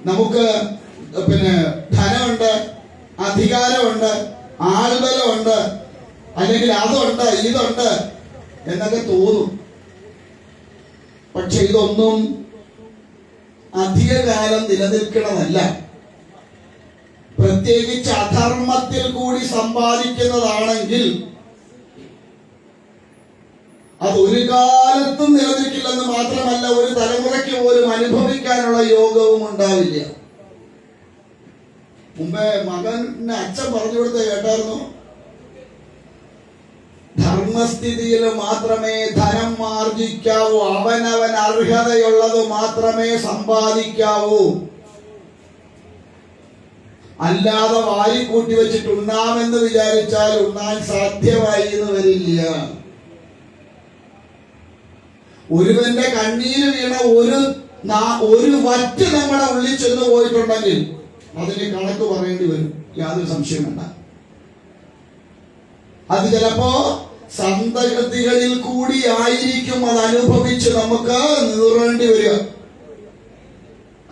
നമുക്ക് പിന്നെ ധനമുണ്ട്, അധികാരമുണ്ട്, ആൾബലമുണ്ട്, അല്ലെങ്കിൽ അതുണ്ട് ഇതുണ്ട് എന്നൊക്കെ തോന്നും. പക്ഷെ ഇതൊന്നും അധികകാലം നിലനിൽക്കണമല്ല. പ്രത്യേകിച്ച് അധർമ്മത്തിൽ കൂടി സമ്പാദിക്കുന്നതാണെങ്കിൽ അത് ഒരു കാലത്തും നിലനിൽക്കില്ലെന്ന് മാത്രമല്ല, ഒരു തലമുറയ്ക്ക് പോലും അനുഭവിക്കാനുള്ള യോഗവും ഉണ്ടാവില്ല. മുമ്പേ മകന് അച്ഛൻ പറഞ്ഞു കൊടുത്ത കേട്ടായിരുന്നു, ധർമ്മസ്ഥിതിയിൽ മാത്രമേ ധനം ആർജിക്കാവൂ, അവനവൻ അർഹതയുള്ളത് മാത്രമേ സമ്പാദിക്കാവൂ, അല്ലാതെ വാരിക്കൂട്ടി വെച്ചിട്ട് ഉണ്ണാമെന്ന് വിചാരിച്ചാൽ ഉണ്ണാൻ സാധ്യമായി എന്ന് വരില്ല. ഒരുവന്റെ കണ്ണീര് വീണ ഒരു വറ്റ് നമ്മുടെ ഉള്ളിൽ ചെന്ന് പോയിട്ടുണ്ടെങ്കിൽ അതിന് കണക്ക് പറയേണ്ടി വരും, യാതൊരു സംശയം വേണ്ട. അത് ചിലപ്പോ സന്തതികളിൽ കൂടി ആയിരിക്കും അത് അനുഭവിച്ച് നമുക്ക് നീറേണ്ടി വരിക.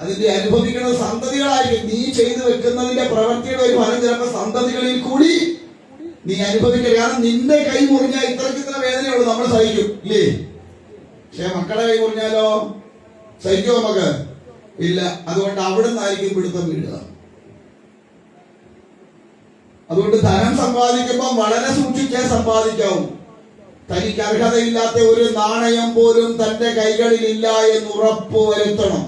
അതിന്റെ അനുഭവിക്കുന്ന സന്തതികളായിരിക്കും. നീ ചെയ്തു വെക്കുന്നതിന്റെ പ്രവൃത്തിയുടെ ഒരു ഫലം ചിലപ്പോ സന്തതികളിൽ കൂടി നീ അനുഭവിക്കുക. കാരണം നിന്റെ കൈ മുറിഞ്ഞാൽ ഇത്ര വേദനയുള്ളൂ, നമ്മൾ സഹിക്കും ഇല്ലേ? പക്ഷെ മക്കളുടെ കൈ മുറിഞ്ഞാലോ സഹിക്കുമോ നമുക്ക്? ഇല്ല. അതുകൊണ്ട് അവിടെ നിന്നായിരിക്കും പിടുത്തം വീഴുക. അതുകൊണ്ട് ധനം സമ്പാദിക്കുമ്പോൾ വളരെ സൂക്ഷിച്ചേ സമ്പാദിക്കാവൂ. തനിക്ക് അർഹതയില്ലാത്ത ഒരു നാണയം പോലും തന്റെ കൈകളിൽ ഇല്ല എന്ന് ഉറപ്പുവരുത്തണം.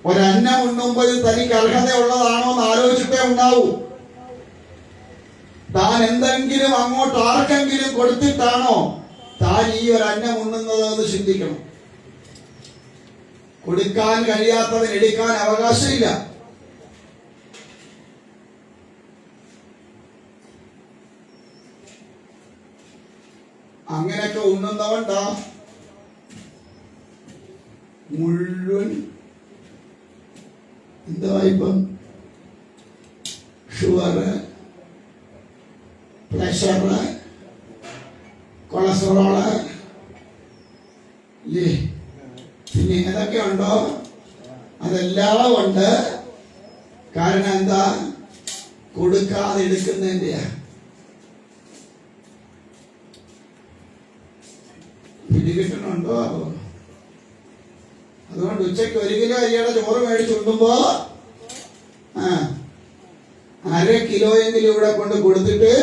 ഒരന്നം ഉണ്ണുമ്പോൾ തനിക്ക് അർഹതയുള്ളതാണോ എന്ന് ആലോചിച്ചിട്ടേ ഉണ്ടാവൂ. താൻ എന്തെങ്കിലും അങ്ങോട്ട് ആർക്കെങ്കിലും കൊടുത്തിട്ടാണോ താൻ ഈ ഒരു അന്നം ഉണ്ണുന്നത് എന്ന് ചിന്തിക്കണം. കൊടുക്കാൻ കഴിയാത്തവൻ എടുക്കാൻ അവകാശമില്ല. അങ്ങനെയൊക്കെ ഉണ്ണുന്നവൻ മുഴുവൻ എന്താ ഇപ്പം ഷുഗർ, പ്രഷർ, കൊളസ്ട്രോള്, പിന്നെ ഏതൊക്കെ ഉണ്ടോ അതെല്ലാം ഉണ്ട്. കാരണം എന്താ? കൊടുക്കാതെ എടുക്കുന്നതിൻ്റെയാ. പിടികിട്ടണുണ്ടോ? അതുകൊണ്ട് ഉച്ചയ്ക്ക് 1 കിലോ അരിയുടെ ചോറ് മേടിച്ചുണ്ടുമ്പോ 1/2 കിലോയെങ്കിലും ഇവിടെ കൊണ്ട് കൊടുത്തിട്ട്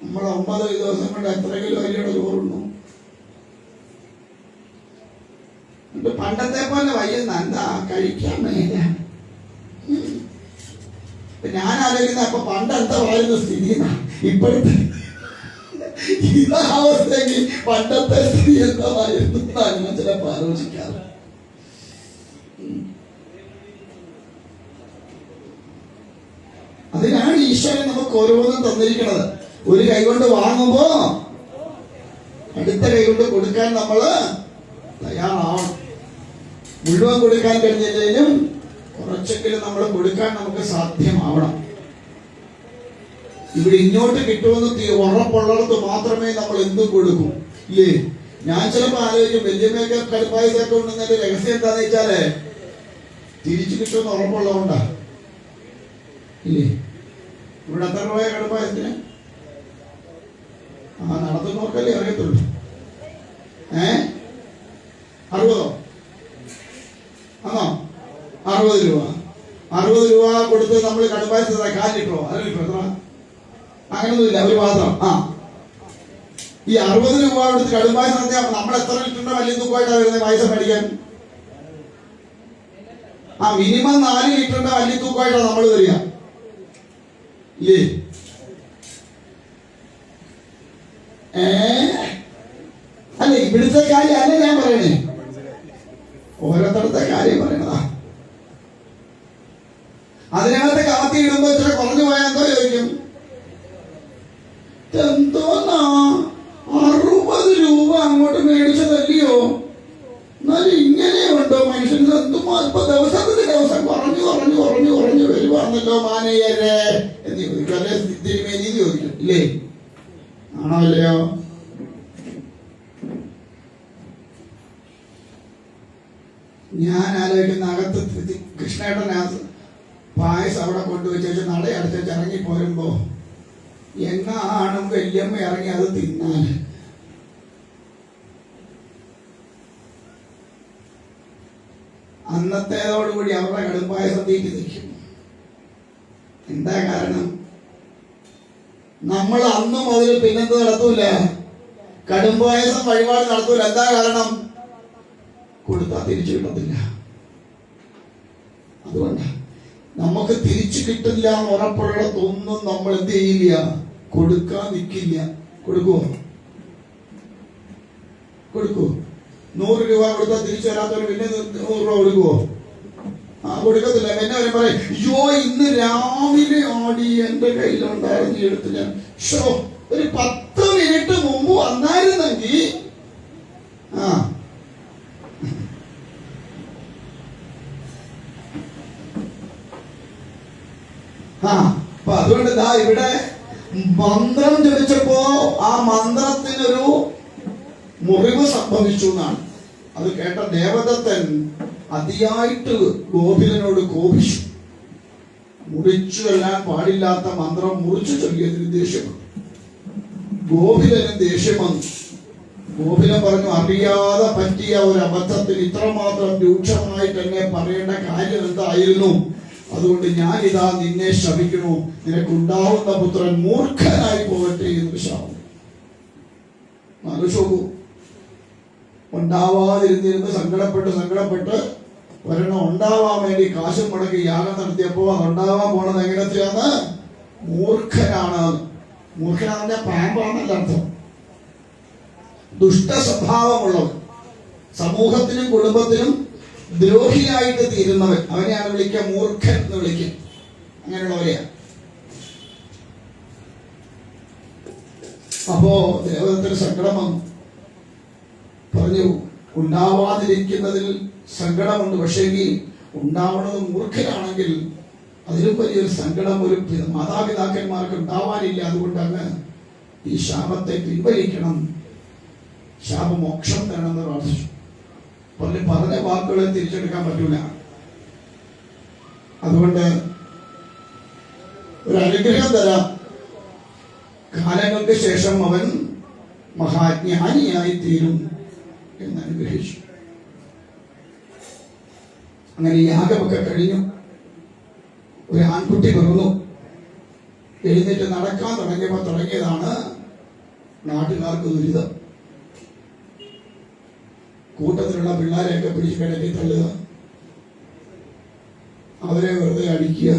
നമ്മൾ 9 ദിവസം കൊണ്ട് എത്ര കിലോ അരിയുടെ ചോറുണ്ടു? പണ്ടത്തെ പോലെ വയ്യുന്ന എന്താ കഴിക്കാൻ മേല. ഞാൻ ആലോചിക്കുന്ന അപ്പൊ പണ്ട് എന്താ പറയുന്ന സ്ഥിതി ഇപ്പോഴത്തെ ഇതാവസ്ഥയെങ്കിൽ പണ്ടത്തെ സ്ഥിതി എന്തായിരുന്നു ഞാൻ ചിലപ്പോ ആലോചിക്കാറ്. അതിനാണ് ഈശ്വരൻ നമുക്ക് ഓരോന്നും തന്നിരിക്കുന്നത്. ഒരു കൈ കൊണ്ട് വാങ്ങുമ്പോ അടുത്ത കൈ കൊണ്ട് കൊടുക്കാൻ നമ്മള് തയ്യാറാവണം. മുഴുവൻ കൊടുക്കാൻ കഴിഞ്ഞില്ലെങ്കിലും കുറച്ചെങ്കിലും നമ്മൾ കൊടുക്കാൻ നമുക്ക് സാധ്യമാവണം. ഇവിടെ ഇങ്ങോട്ട് കിട്ടുമെന്ന് ഉറപ്പുള്ളിടത്ത് മാത്രമേ നമ്മൾ എന്തും കൊടുക്കൂ, ഇല്ലേ? ഞാൻ ചിലപ്പോ ആലോചിക്കും വല്യമ്മയൊക്കെ കടുപ്പായതൊക്കെ ഉണ്ടെന്നതിന്റെ രഹസ്യം എന്താന്ന് വെച്ചാല് തിരിച്ചു കിട്ടുമെന്ന് ഉറപ്പുള്ളതുകൊണ്ടാ, ഇല്ലേ? ഇവിടെ എത്ര രൂപ കടുപ്പായത്തിന്? നടത്തുന്നവർക്കല്ലേ അറിയത്തുള്ളൂ. 60 ആണോ? 60 രൂപ. 60 രൂപ കൊടുത്ത് നമ്മൾ കടുപ്പായത്ത് 4 ലിറ്ററോ 1/2 ലിറ്ററോ എത്ര? അങ്ങനൊന്നുമില്ല, ഒരു പാത്രം. ഈ 60 രൂപ കൊടുത്ത് കടുപ്പായസം നടത്തിയാൽ നമ്മൾ എത്ര ലിറ്ററിന്റെ വലിയ തൂക്കമായിട്ടാണ് വരുന്നത് പായസം മേടിക്കാൻ? മിനിമം 4 ലിറ്ററിന്റെ വലിയ തൂക്കമായിട്ടാണ് നമ്മൾ വരിക, ഇല്ലേ? അല്ല, ഇവിടുത്തെ കാര്യം അല്ല ഞാൻ പറയണേ, ഓരോരുത്തരത്തെ കാര്യം പറയണതാ. അതിനകത്ത് കാത്തി ഇടുമ്പോ ഇത്ര കുറഞ്ഞു പോയാൽ എന്തോ ചോദിക്കും, എന്തോന്നാ 60 രൂപ അങ്ങോട്ട് മേടിച്ചതല്ലയോ, എന്നാലും ഇങ്ങനെയുണ്ടോ മനുഷ്യൻ? ഇപ്പൊ ദിവസത്തിന് ദിവസം കുറഞ്ഞു കുറഞ്ഞു കുറഞ്ഞു കുറഞ്ഞു വരുവാണല്ലോ മാനേജരെ എന്ന് ചോദിക്കും, അല്ലെ തിരുമേനി ചോദിക്കും, ഇല്ലേ? ആണോ അല്ലയോ? ഞാൻ ആലോചിക്കുന്ന അകത്ത് കൃഷ്ണേട്ടനകത്ത് പായസം അവിടെ കൊണ്ടുവച്ചു നടയടച്ച് ഇറങ്ങി പോരുമ്പോ എങ്ങാണും വല്യമ്മ ഇറങ്ങി അത് തിന്നാൽ അന്നത്തേതോടുകൂടി അവരുടെ കടുംപായസം തീറ്റി നിൽക്കും. എന്താ കാരണം? നമ്മൾ അന്ന് മുതൽ പിന്നെന്ത് നടത്തൂല, കടുംപായസം വഴിപാട് നടത്തൂല. എന്താ കാരണം? കൊടുത്താൽ തിരിച്ചു കിട്ടത്തില്ല. അതുകൊണ്ട് നമുക്ക് തിരിച്ചു കിട്ടില്ല എന്ന് ഉറപ്പുള്ളിടത്തൊന്നും നമ്മൾ എന്ത് ചെയ്യില്ല, കൊടുക്കാൻ നിൽക്കില്ല. കൊടുക്കുവോ? 100 രൂപ കൊടുത്താൽ തിരിച്ചു വരാത്തവർ പിന്നെ 100 രൂപ കൊടുക്കുവോ? കൊടുക്കത്തില്ല. പിന്നെ അവരെ പറയും, അയ്യോ ഇന്ന് രാവിലെ ആടി എന്റെ കയ്യിലുണ്ടായിരുന്നു, എടുത്ത് ഞാൻ ഒരു 10 മിനിറ്റ് മുമ്പ് വന്നായിരുന്നെങ്കിൽ അപ്പൊ അതുകൊണ്ട് ഇവിടെ മന്ത്രം ജപിച്ചപ്പോ ആ മന്ത്രത്തിനൊരു മുറിവ് സംഭവിച്ചു എന്നാണ്. അത് കേട്ട ദേവദത്തൻ അതിയായിട്ട് ഗോപിലനോട് കോപിച്ചു. മുറിച്ചു കൊല്ലാൻ പാടില്ലാത്ത മന്ത്രം മുറിച്ചു ചൊല്ലിയതിന് ദേഷ്യപ്പെട്ടു. ഗോപിലന് ദേഷ്യം വന്നു. ഗോപിലൻ പറഞ്ഞു, അറിയാതെ പറ്റിയ ഒരു അബദ്ധത്തിന് ഇത്രമാത്രം രൂക്ഷമായിട്ട് എന്നെ പറയേണ്ട കാര്യം എന്തായിരുന്നു? അതുകൊണ്ട് ഞാനിതാ നിന്നെ ശപിക്കണു, നിനക്കുണ്ടാവുന്ന പുത്രൻ മൂർഖനായി പോകട്ടെ എന്ന് ശാപം. ആലോചിച്ചു. ഉണ്ടാവാതിരുന്നിരുന്ന് സങ്കടപ്പെട്ട് ഒരെണ്ണം ഉണ്ടാവാൻ വേണ്ടി കാശും മുടക്കി യാഗം നടത്തിയപ്പോ അതുണ്ടാവാൻ പോണത് എങ്ങനത്തെയാണ്? മൂർഖനാണ്. മൂർഖനാണെന്ന പാമ്പാണെന്നല്ല അർത്ഥം. ദുഷ്ട സ്വഭാവമുള്ളവൻ, സമൂഹത്തിനും കുടുംബത്തിനും ദ്രോഹിയായിട്ട് തീരുന്നവൻ, അവനെയാണ് വിളിക്കുക മൂർഖൻ എന്ന് വിളിക്കുക. അങ്ങനെയുള്ളവരെയാണ്. അപ്പോ ദേവദത്തിന് സങ്കടം വന്നു. പറഞ്ഞു, ഉണ്ടാവാതിരിക്കുന്നതിൽ സങ്കടമുണ്ട്, പക്ഷേ ഉണ്ടാവുന്നത് മൂർഖനാണെങ്കിൽ അതിലും വലിയൊരു സങ്കടം ഒരു മാതാപിതാക്കന്മാർക്ക് ഉണ്ടാവാനില്ല. അതുകൊണ്ട് അങ്ങ് ഈ ശാപത്തെ പിൻവലിക്കണം, ശാപമോക്ഷം തരണമെന്ന് പ്രാർത്ഥിച്ചു. പറഞ്ഞ വാക്കുകളെ തിരിച്ചെടുക്കാൻ പറ്റൂല. അതുകൊണ്ട് ഒരു അനുഗ്രഹം തരാം, കാലങ്ങൾക്ക് ശേഷം അവൻ മഹാജ്ഞാനിയായി തീരും എന്ന് അനുഗ്രഹിച്ചു. അങ്ങനെ യാഗമൊക്കെ കഴിഞ്ഞു. ഒരു ആൺകുട്ടി പിറന്നു. എഴുന്നേറ്റ് നടക്കാൻ തുടങ്ങിയതാണ് നാട്ടുകാർക്ക് ദുരിതം. കൂട്ടത്തിലുള്ള പിള്ളേരെയൊക്കെ പിടിച്ച് കിടക്കി തള്ളുക, അവരെ വെറുതെ അടിക്കുക.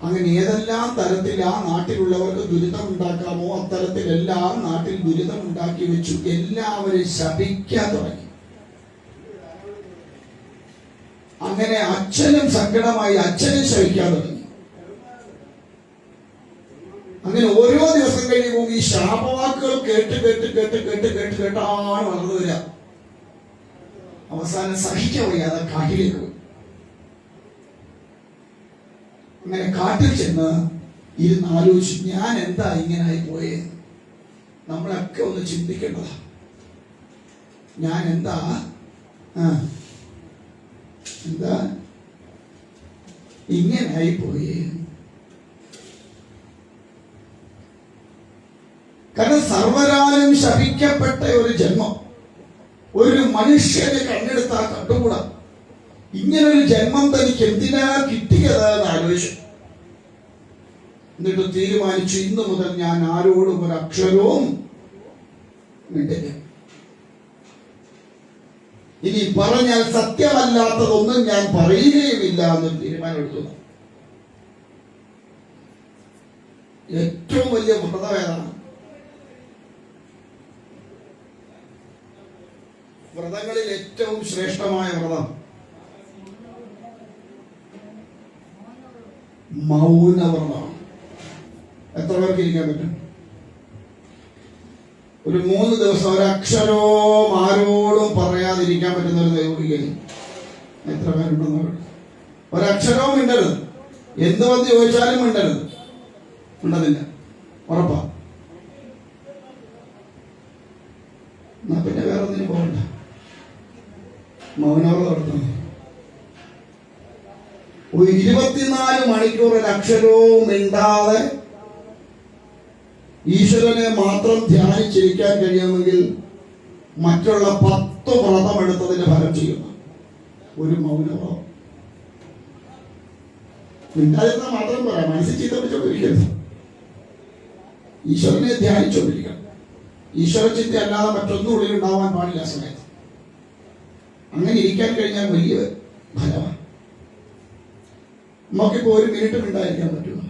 അങ്ങനെ ഏതെല്ലാം തരത്തിൽ ആ നാട്ടിലുള്ളവർക്ക് ദുരിതം ഉണ്ടാക്കാമോ അത്തരത്തിലെല്ലാം നാട്ടിൽ ദുരിതം ഉണ്ടാക്കി വെച്ചു. എല്ലാവരും ശപിക്കാൻ തുടങ്ങി. അങ്ങനെ അച്ഛനും സങ്കടമായി, അച്ഛനും ശപിക്കാൻ തുടങ്ങി. അങ്ങനെ ഓരോ ദിവസം കഴിയുമ്പോൾ ഈ ശാപവാക്കുകൾ കേട്ടാണ് വളർന്നു വരിക. അവസാനം സഹിക്കാൻ വയ്യാതെ കാട്ടിലേക്ക് പോയി. അങ്ങനെ കാട്ടിൽ ചെന്ന് ഇരുന്ന് ആലോചിച്ചു, ഞാൻ എന്താ ഇങ്ങനായി പോയേ? നമ്മളൊക്കെ ഒന്ന് ചിന്തിക്കേണ്ടതാ. ഞാൻ എന്താ ഇങ്ങനായി പോയേ? കാരണം സർവരാലും ശപിക്കപ്പെട്ട ഒരു ജന്മം ഒരു മനുഷ്യന് കണ്ണെടുത്താൽ കണ്ടുകൂടാ. ഇങ്ങനൊരു ജന്മം തനിക്ക് എന്തിനാ കിട്ടിയതെന്ന് ആലോചിച്ചു. എന്നിട്ട് തീരുമാനിച്ചു, ഇന്നു മുതൽ ഞാൻ ആരോടും ഒരു അക്ഷരവും മിണ്ടില്ല. ഇനി പറഞ്ഞാൽ സത്യമല്ലാത്തതൊന്നും ഞാൻ പറയുകയുമില്ല എന്നൊരു തീരുമാനം എടുത്തു. ഏറ്റവും വലിയ വ്രതം ഏതാണ്? വ്രതങ്ങളിൽ ഏറ്റവും ശ്രേഷ്ഠമായ വ്രതം മൗനവ്രതമാണ്. എത്ര പേർക്ക് ഇരിക്കാൻ പറ്റും? ഒരു 3 ദിവസം ഒരക്ഷരവും ആരോടും പറയാതിരിക്കാൻ പറ്റുന്ന ഒരു ദൈവവിളിയിൽ എത്ര പേരുണ്ടെന്ന്? ഒരക്ഷരവും മിണ്ടരുത്. എന്ത് വന്ന് ചോദിച്ചാലും മിണ്ടരുത്. മിണ്ടതില്ല, ഉറപ്പാ. എന്നാ പിന്നെ വേറെ ഒന്നിനും പോകണ്ട, മൗനവ്രതം നടത്തുന്നു. ഒരു 24 മണിക്കൂർ ഒരു അക്ഷരവും മിണ്ടാതെ ഈശ്വരനെ മാത്രം ധ്യാനിച്ചിരിക്കാൻ കഴിയുമെങ്കിൽ മറ്റുള്ള 10 വ്രതം എടുത്തതിന്റെ ഫലം ചെയ്യുന്നു ഒരു മൗനവ്രതം. മിണ്ടാതിരുന്നാൽ മാത്രം പറയാം, മനസ്സിൽ ചീത്ത വെച്ചോണ്ടിരിക്കരുത്. ഈശ്വരനെ ധ്യാനിച്ചോണ്ടിരിക്കണം. ഈശ്വര ചിന്ത അല്ലാതെ മറ്റൊന്നും ഉള്ളിൽ ഉണ്ടാവാൻ പാടില്ല ആ സമയത്ത്. അങ്ങനെ ഇരിക്കാൻ കഴിഞ്ഞാൽ വലിയ ഫലമാണ്. നമുക്കിപ്പോ 1 മിനിറ്റ് മിണ്ടായിരിക്കാൻ പറ്റുമോ?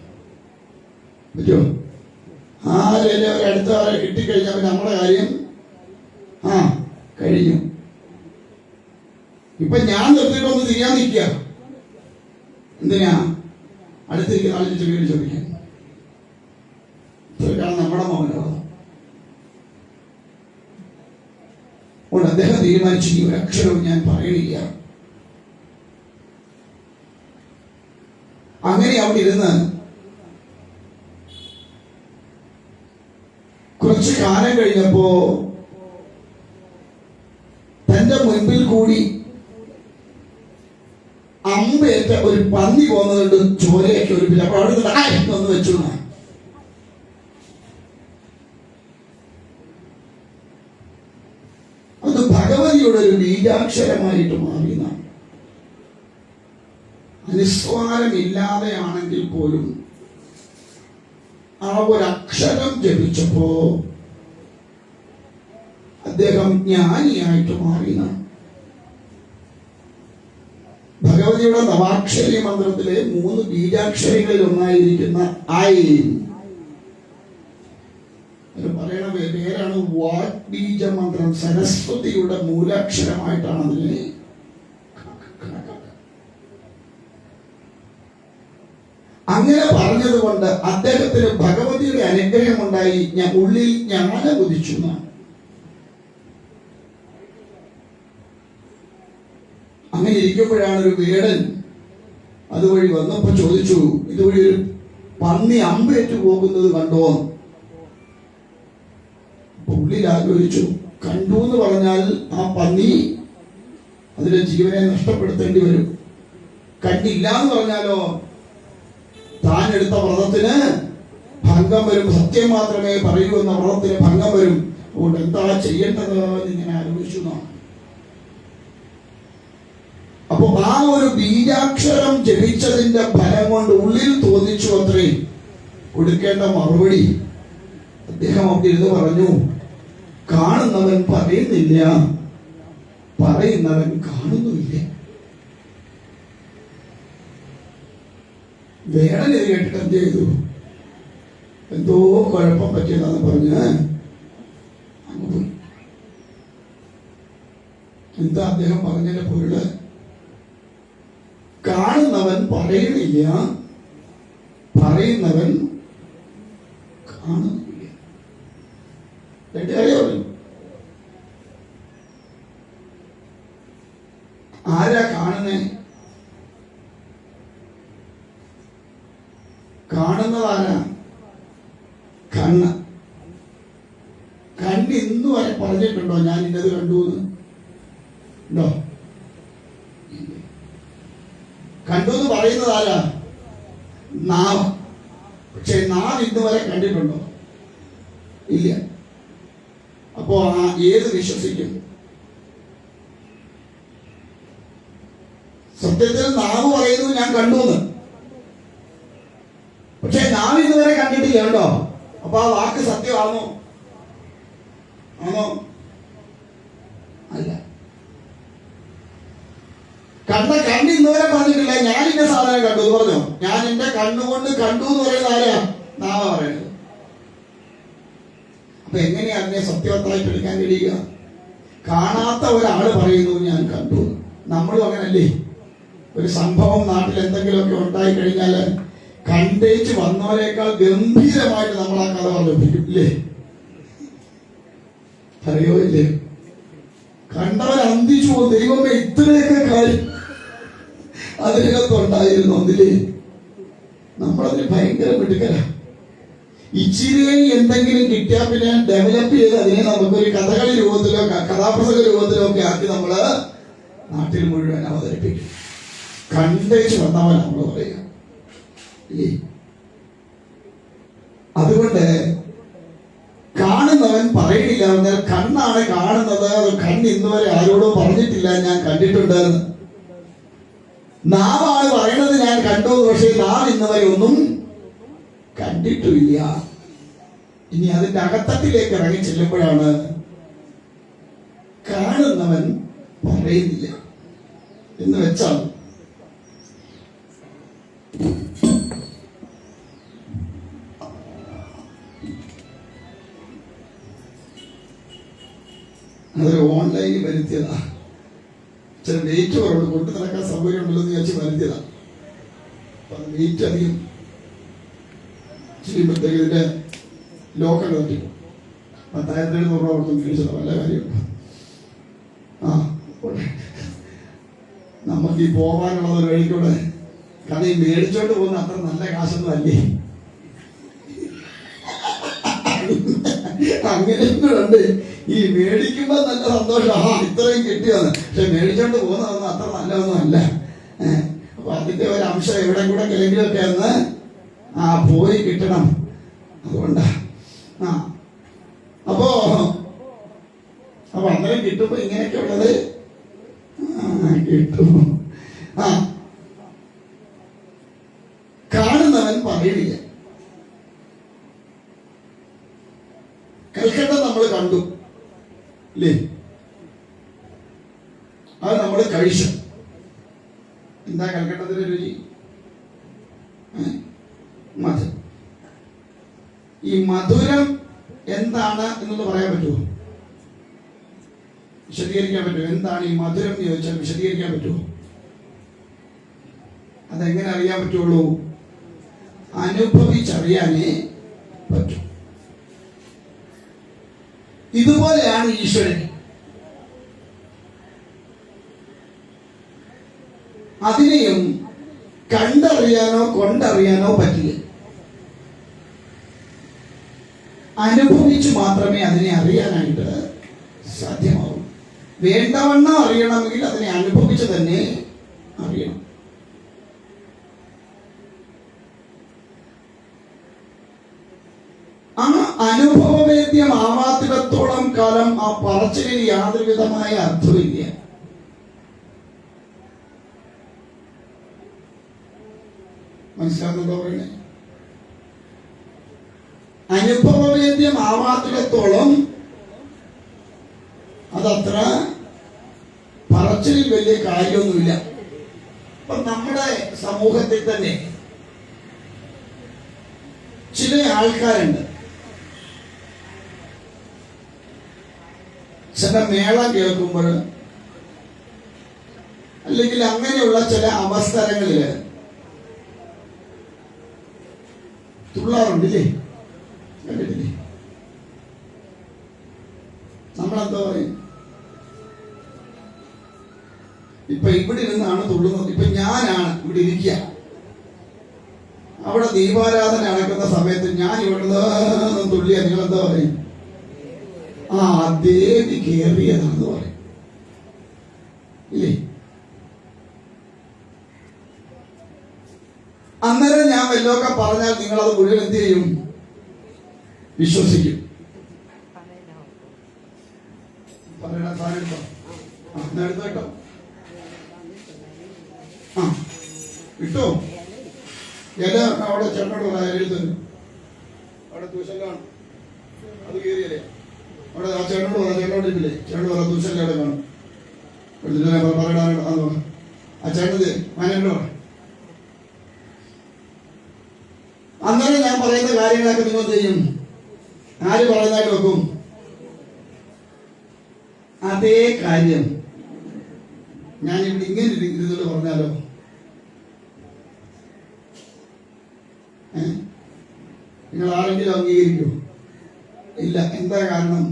ആരെങ്കിലും അടുത്ത ആരെ കിട്ടിക്കഴിഞ്ഞാൽ പിന്നെ നമ്മുടെ കാര്യം കഴിഞ്ഞു. ഇപ്പൊ ഞാൻ നിർത്തിയിട്ടൊന്ന് തിരിയാൻ നിൽക്കുക. എന്തിനാ? അടുത്തിരിക്കുന്ന ആളിന് ചെറിയ ചോദിക്കാൻ. ഇതൊക്കെയാണ് നമ്മുടെ മൗനവ്രതം. അതുകൊണ്ട് അദ്ദേഹം തീരുമാനിച്ചു, ഈ ഒരു അക്ഷരവും ഞാൻ പറയണില്ല. അങ്ങനെ അവിടെ ഇരുന്ന് കുറച്ചു കാലം കഴിഞ്ഞപ്പോ തന്റെ മുൻപിൽ കൂടി അമ്പേറ്റ ഒരു പന്നി പോകുന്നതുകൊണ്ട് ചോരയൊക്കെ ഒരു അപ്പൊ അവിടെ ഒന്ന് വെച്ചു. അത് ഭഗവതിയുടെ ഒരു ബീജാക്ഷരമായിട്ട് മാറിയതാണ്. അനുസ്വാരമില്ലാതെയാണെങ്കിൽ പോലും ആ ഒരു അക്ഷരം ജപിച്ചപ്പോ അദ്ദേഹം ജ്ഞാനിയായിട്ട് മാറിയതാണ്. ഭഗവതിയുടെ നവാക്ഷരി മന്ത്രത്തിലെ 3 ബീജാക്ഷരികളിൽ ഒന്നായിരിക്കുന്ന ഐ പറയണ പേരാണ് വാഗ്ബീജ മന്ത്രം. സരസ്വതിയുടെ മൂലാക്ഷരമായിട്ടാണ് അതിനെ അങ്ങനെ പറഞ്ഞതുകൊണ്ട് അദ്ദേഹത്തിന് ഭഗവതിയുടെ അനുഗ്രഹം ഉണ്ടായി. ഉള്ളിൽ ജ്ഞാനം ഉദിച്ചു. അങ്ങനെ ഇരിക്കുമ്പോഴാണ് ഒരു വേടൻ അതുവഴി വന്നപ്പോ ചോദിച്ചു, ഇതുവഴി ഒരു പന്നി അമ്പേറ്റു പോകുന്നത് കണ്ടോ? ഉള്ളിൽ ആലോചിച്ചു, കണ്ടു എന്ന് പറഞ്ഞാൽ ആ പന്നി അതിന്റെ ജീവനെ നഷ്ടപ്പെടുത്തേണ്ടി വരും. കണ്ടില്ല എന്ന് പറഞ്ഞാലോ താൻ എടുത്ത വ്രതത്തിന് ഭംഗം വരും. സത്യം മാത്രമേ പറയൂ എന്ന വ്രതത്തിന് ഭംഗം വരും. അതുകൊണ്ട് എന്താ ചെയ്യേണ്ടത് എന്നിങ്ങനെ ആലോചിച്ചു. അപ്പൊ ആ ഒരു ബീജാക്ഷരം ജപിച്ചതിന്റെ ഫലം കൊണ്ട് ഉള്ളിൽ തോന്നിച്ചു അത്രേ കൊടുക്കേണ്ട മറുപടി. അദ്ദേഹം അവിടെ ഇരുന്ന് പറഞ്ഞു, കാണുന്നവൻ പറയുന്നില്ല, പറയുന്നവൻ കാണുന്നുമില്ല. വേടൻ ഇത് കേട്ടിട്ട് എന്ത് ചെയ്തു? എന്തോ കുഴപ്പം പറ്റിയതാന്ന് പറഞ്ഞ് അങ്ങ് പോയി. എന്താ അദ്ദേഹം പറഞ്ഞതിന്റെ പൊരുള്? കാണുന്നവൻ പറയുന്നില്ല, പറയുന്നവൻ കാണുന്നില്ല. അറിയാമല്ലോ ആരാ കാണുന്നേ? കാണുന്നതാരാ? കണ്ണ്. കണ്ണ് ഇന്ന് വരെ പറഞ്ഞിട്ടുണ്ടോ ഞാൻ ഇന്നത് കണ്ടു എന്ന്? ഉണ്ടോ? കണ്ടു എന്ന് പറയുന്നത് ആരാ? നാവ്. പക്ഷെ നാവ് ഇന്ന് വരെ കണ്ടിട്ടുണ്ടോ? ഇല്ല. അപ്പോ ഏത് വിശ്വസിക്കും? സത്യത്തിൽ നാവ് പറയുന്നു ഞാൻ കണ്ടു എന്ന്, പക്ഷെ നാവ് ഇതുവരെ കണ്ടിട്ടില്ല. കേട്ടോ? അപ്പൊ ആ വാക്ക് സത്യമാണോ? ആണോ? അല്ല. കണ്ണ് ഇന്നുവരെ പറഞ്ഞിട്ടില്ല ഞാൻ ഇന്ന സാധനം കണ്ടു എന്ന് പറഞ്ഞോ? ഞാൻ എന്റെ കണ്ണുകൊണ്ട് കണ്ടു എന്ന് പറയുന്ന ആരാ? നാവ പറയുന്നത്. അപ്പൊ എങ്ങനെയാ അതിനെ സത്യവത്തായിട്ട് എടുക്കാൻ കഴിയുക? കാണാത്ത ഒരാള് പറയുന്നു ഞാൻ കണ്ടു. നമ്മളും അങ്ങനല്ലേ? ഒരു സംഭവം നാട്ടിൽ എന്തെങ്കിലുമൊക്കെ ഉണ്ടായി കഴിഞ്ഞാൽ കണ്ടേച്ച് വന്നവരെക്കാൾ ഗംഭീരമായിട്ട് നമ്മൾ ആ കഥ പറഞ്ഞിരിക്കും ഇല്ലേ? അറിയോ ഇല്ലേ? കണ്ടവർ അന്തിച്ചു പോകും. ദൈവമേ, ഇത്രയൊക്കെ കാര്യം അതിനകത്തുണ്ടായിരുന്നു അതില്. നമ്മളതിന് ഭയങ്കര മിടുക്കല. ഇച്ചിരി എന്തെങ്കിലും കിട്ടിയാൽ പിന്നെ ഡെവലപ്പ് ചെയ്ത് അതിനെ നമുക്കൊരു കഥകളി രൂപത്തിലോ കഥാപ്രസംഗ രൂപത്തിലോ ഒക്കെ ആക്കി നമ്മള് നാട്ടിൽ മുഴുവൻ അവതരിപ്പിക്കും. കണ്ടേച്ച് വന്നവൻ നമ്മൾ പറയുക. അതുകൊണ്ട് കാണുന്നവൻ പറയണില്ല. എന്നാൽ കണ്ണാണ് കാണുന്നത്. അത് കണ്ണ് ഇന്നുവരെ ആരോടും പറഞ്ഞിട്ടില്ല ഞാൻ കണ്ടിട്ടുണ്ടെന്ന്. നാവാണ് പറയണത് ഞാൻ കണ്ടു, പക്ഷേ നാം ഇന്നുവരെ ഒന്നും കണ്ടിട്ടില്ല. ഇനി അതിന്റെ അകത്തട്ടിലേക്ക് ഇറങ്ങി ചെല്ലുമ്പോഴാണ് കാണുന്നവൻ പറയുന്നില്ല എന്ന് വെച്ചാൽ അതൊരു ഓൺലൈനിൽ വരുത്തിയതാ. ചില വെയിറ്റ് കുറവുണ്ട്, കൊണ്ടു നടക്കാൻ സൗകര്യം ഉണ്ടല്ലോ എന്ന് വിചാരിച്ച് വരുത്തിയതാ. അപ്പൊ അത് വെയിറ്റ് അധികം ചെയ്യുമ്പോഴത്തേക്ക് ഇതിന്റെ ലോക്കം കത്തി 10,700 രൂപ കൊടുത്ത് മേടിച്ചതാ. വല്ല കാര്യം നമുക്ക് ഈ പോകാനുള്ളത് ഒരു വഴിക്കൂടെ. കാരണം ഈ മേടിച്ചോണ്ട് പോകുന്ന അത്ര നല്ല കാശൊന്നും അല്ലേ. അങ്ങനെയുണ്ട്. ഈ മേടിക്കുമ്പോ നല്ല സന്തോഷം, ഇത്രയും കിട്ടിയെന്ന്. പക്ഷെ മേടിച്ചോണ്ട് പോകുന്നതൊന്നും അത്ര നല്ലതൊന്നും അല്ല. അപ്പൊ അതിന്റെ ഒരു അംശം എവിടെ കൂടെ കിലെങ്കിലൊക്കെ ഒന്ന് പോയി കിട്ടണം. അതുകൊണ്ടാ അപ്പോ അന്നേരം കിട്ടുമ്പോ ഇങ്ങനെയൊക്കെ ഉള്ളത് കിട്ടും. കാണുന്നവൻ പറയണില്ല. കൽക്കട്ട നമ്മൾ കണ്ടു ഇല്ലേ? അത് നമ്മൾ കഴിച്ചു. എന്താ കൽക്കട്ടത്തിന്റെ രുചി? മധുരം. ഈ മധുരം എന്താണ് എന്നത് പറയാൻ പറ്റുമോ? വിശദീകരിക്കാൻ പറ്റുമോ? എന്താണ് ഈ മധുരം എന്ന് ചോദിച്ചാൽ വിശദീകരിക്കാൻ പറ്റുമോ? അതെങ്ങനെ അറിയാൻ പറ്റുള്ളൂ? അനുഭവിച്ചറിയാനേ പറ്റും. ഇതുപോലെയാണ് ഈശ്വരൻ. അതിനെയും കണ്ടറിയാനോ കൊണ്ടറിയാനോ പറ്റില്ല. അനുഭവിച്ചു മാത്രമേ അതിനെ അറിയാനായിട്ട് സാധ്യമാവൂ. വേണ്ടവണ്ണം അറിയണമെങ്കിൽ അതിനെ അനുഭവിച്ച് തന്നെ അറിയണം. ആ അനുഭവവേദ്യമാവാത്തിടത്തോളം കാലം ആ പറച്ചിലിന് യാതൊരു വിധമായ അർത്ഥമില്ല. മനസ്സിലാകുന്നുണ്ടോ പറയണേ? അനുഭവവേദ്യമാവാത്തിടത്തോളം അതത്ര പറച്ചിലിൽ വലിയ കാര്യമൊന്നുമില്ല. അപ്പൊ നമ്മുടെ സമൂഹത്തിൽ തന്നെ ചില ആൾക്കാരുണ്ട്, ചില മേളം കേൾക്കുമ്പോൾ അല്ലെങ്കിൽ അങ്ങനെയുള്ള ചില അവസരങ്ങളില് തുള്ളാറുണ്ടില്ലേ? കണ്ടിട്ടില്ലേ? നമ്മളെന്താ പറയും? ഇപ്പൊ ഇവിടെ ഇരുന്നാണ് തുള്ളുന്നത്. ഇപ്പൊ ഞാനാണ് ഇവിടെ ഇരിക്കുക, അവിടെ ദീപാരാധന നടക്കുന്ന സമയത്ത് ഞാൻ ഇവിടെ തുള്ളിയ നിങ്ങൾ എന്താ പറയും? ആ ദേവി കേറിയതാണെന്ന് പറയും, ഇല്ലേ? അന്നേരം ഞാൻ വല്ലതൊക്കെ പറഞ്ഞാൽ നിങ്ങളത് മുഴുവൻ എന്ത് ചെയ്യും? വിശ്വസിക്കും. പറയണ സാധനം എടുത്തോ കേട്ടോ. ആ കിട്ടോ? ഇല അവിടെ ചേട്ടനോട് പറയാം, എഴുതുന്നു അവിടെ ട്യൂഷനിലാണ്, അത് കയറിയല്ലേ അവിടെ. ആ ചേട്ടനോട് പറയാം, ചേട്ടനോട് ഇല്ലേ? ചേട്ടനോട് പറയാം ട്യൂഷനിൽ അവിടെ കാണും. പറയാനാണ് ആ ചേട്ടത് മാനേജോട് പറയാം. അന്നേരം ഞാൻ പറയുന്ന കാര്യങ്ങളൊക്കെ നിങ്ങൾ ചെയ്യും. ആര് പറയുന്നതായിട്ട് വെക്കും? അതേ കാര്യം ഞാൻ ഇവിടെ ഇങ്ങനെ ഇരുന്നിട്ട് പറഞ്ഞാലോ? നിങ്ങൾ ആരെങ്കിലും അംഗീകരിക്കൂ? ഇല്ല. എന്താ കാരണം?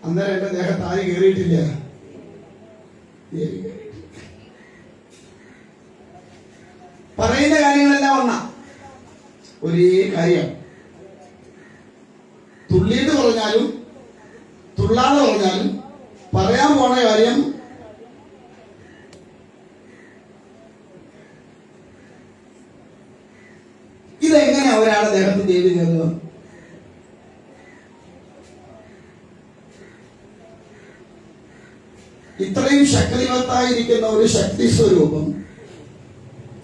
അന്നേരം എന്റെ ദേഹത്ത് ആര് കയറിയിട്ടില്ല. പറയുന്ന കാര്യങ്ങളെല്ലാം ഒരേ കാര്യം. തുള്ളിയിട്ട് പറഞ്ഞാലും തുള്ളാതെ പറഞ്ഞാലും പറയാൻ പോണ കാര്യം ഇതെങ്ങനെ ഒരാളെ ദേഹത്ത് ദേവി കയറുക? ഇത്രയും ശക്തിവത്തായിരിക്കുന്ന ഒരു ശക്തി സ്വരൂപം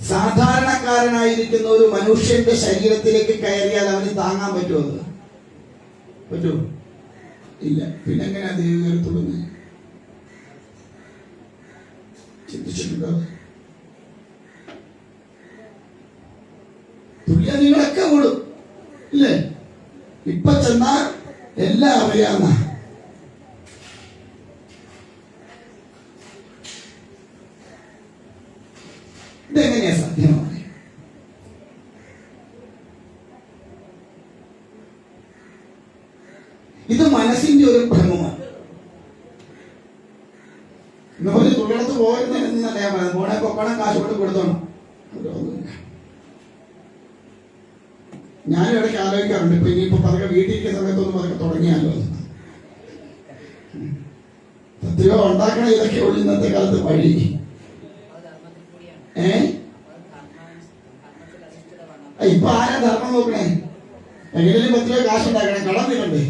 സാധാരണക്കാരനായിരിക്കുന്ന ഒരു മനുഷ്യന്റെ ശരീരത്തിലേക്ക് കയറിയാൽ അവന് താങ്ങാൻ പറ്റുമോ? പറ്റുമോ? ഇല്ല. പിന്നെ എങ്ങനെയാ ദേവി കയറത്തുള്ളത്? ചിന്തിച്ചിട്ടുണ്ടോ? തുല്യതകളൊക്കെ കൂടും ഇല്ലേ? ഇപ്പൊ ചെന്നാൽ എല്ലാം അറിയാവുന്ന ഇതെങ്ങനെയാ സാധ്യമാണ്? ഇത് മനസ്സിന്റെ ഒരു ഭ്രമമാണ്. നമ്മൾ തുള്ളിടത്ത് പോയിരുന്നല്ല ഞാൻ പറയുന്നത്. പോണെ പൊക്കണം, കാശ് കൊണ്ട് കൊടുത്തോണം. ഞാനും ഇടയ്ക്ക് ആലോചിക്കാറുണ്ട്, ഇപ്പൊ ഇനിയിപ്പോ പതുക്കെ വീട്ടിലിരിക്കുന്ന സമയത്തൊന്നും പതുക്കെ തുടങ്ങിയാലോ. സത്യോ ഉണ്ടാക്കണ ഇതൊക്കെ ഉള്ളു ഇന്നത്തെ കാലത്ത് വഴി. ഇപ്പൊ ആരാ ധർമ്മം നോക്കണേ? എങ്ങനെയും 10 രൂപ കാശ് ഉണ്ടാക്കണേ, കടം തീരണ്ടേ?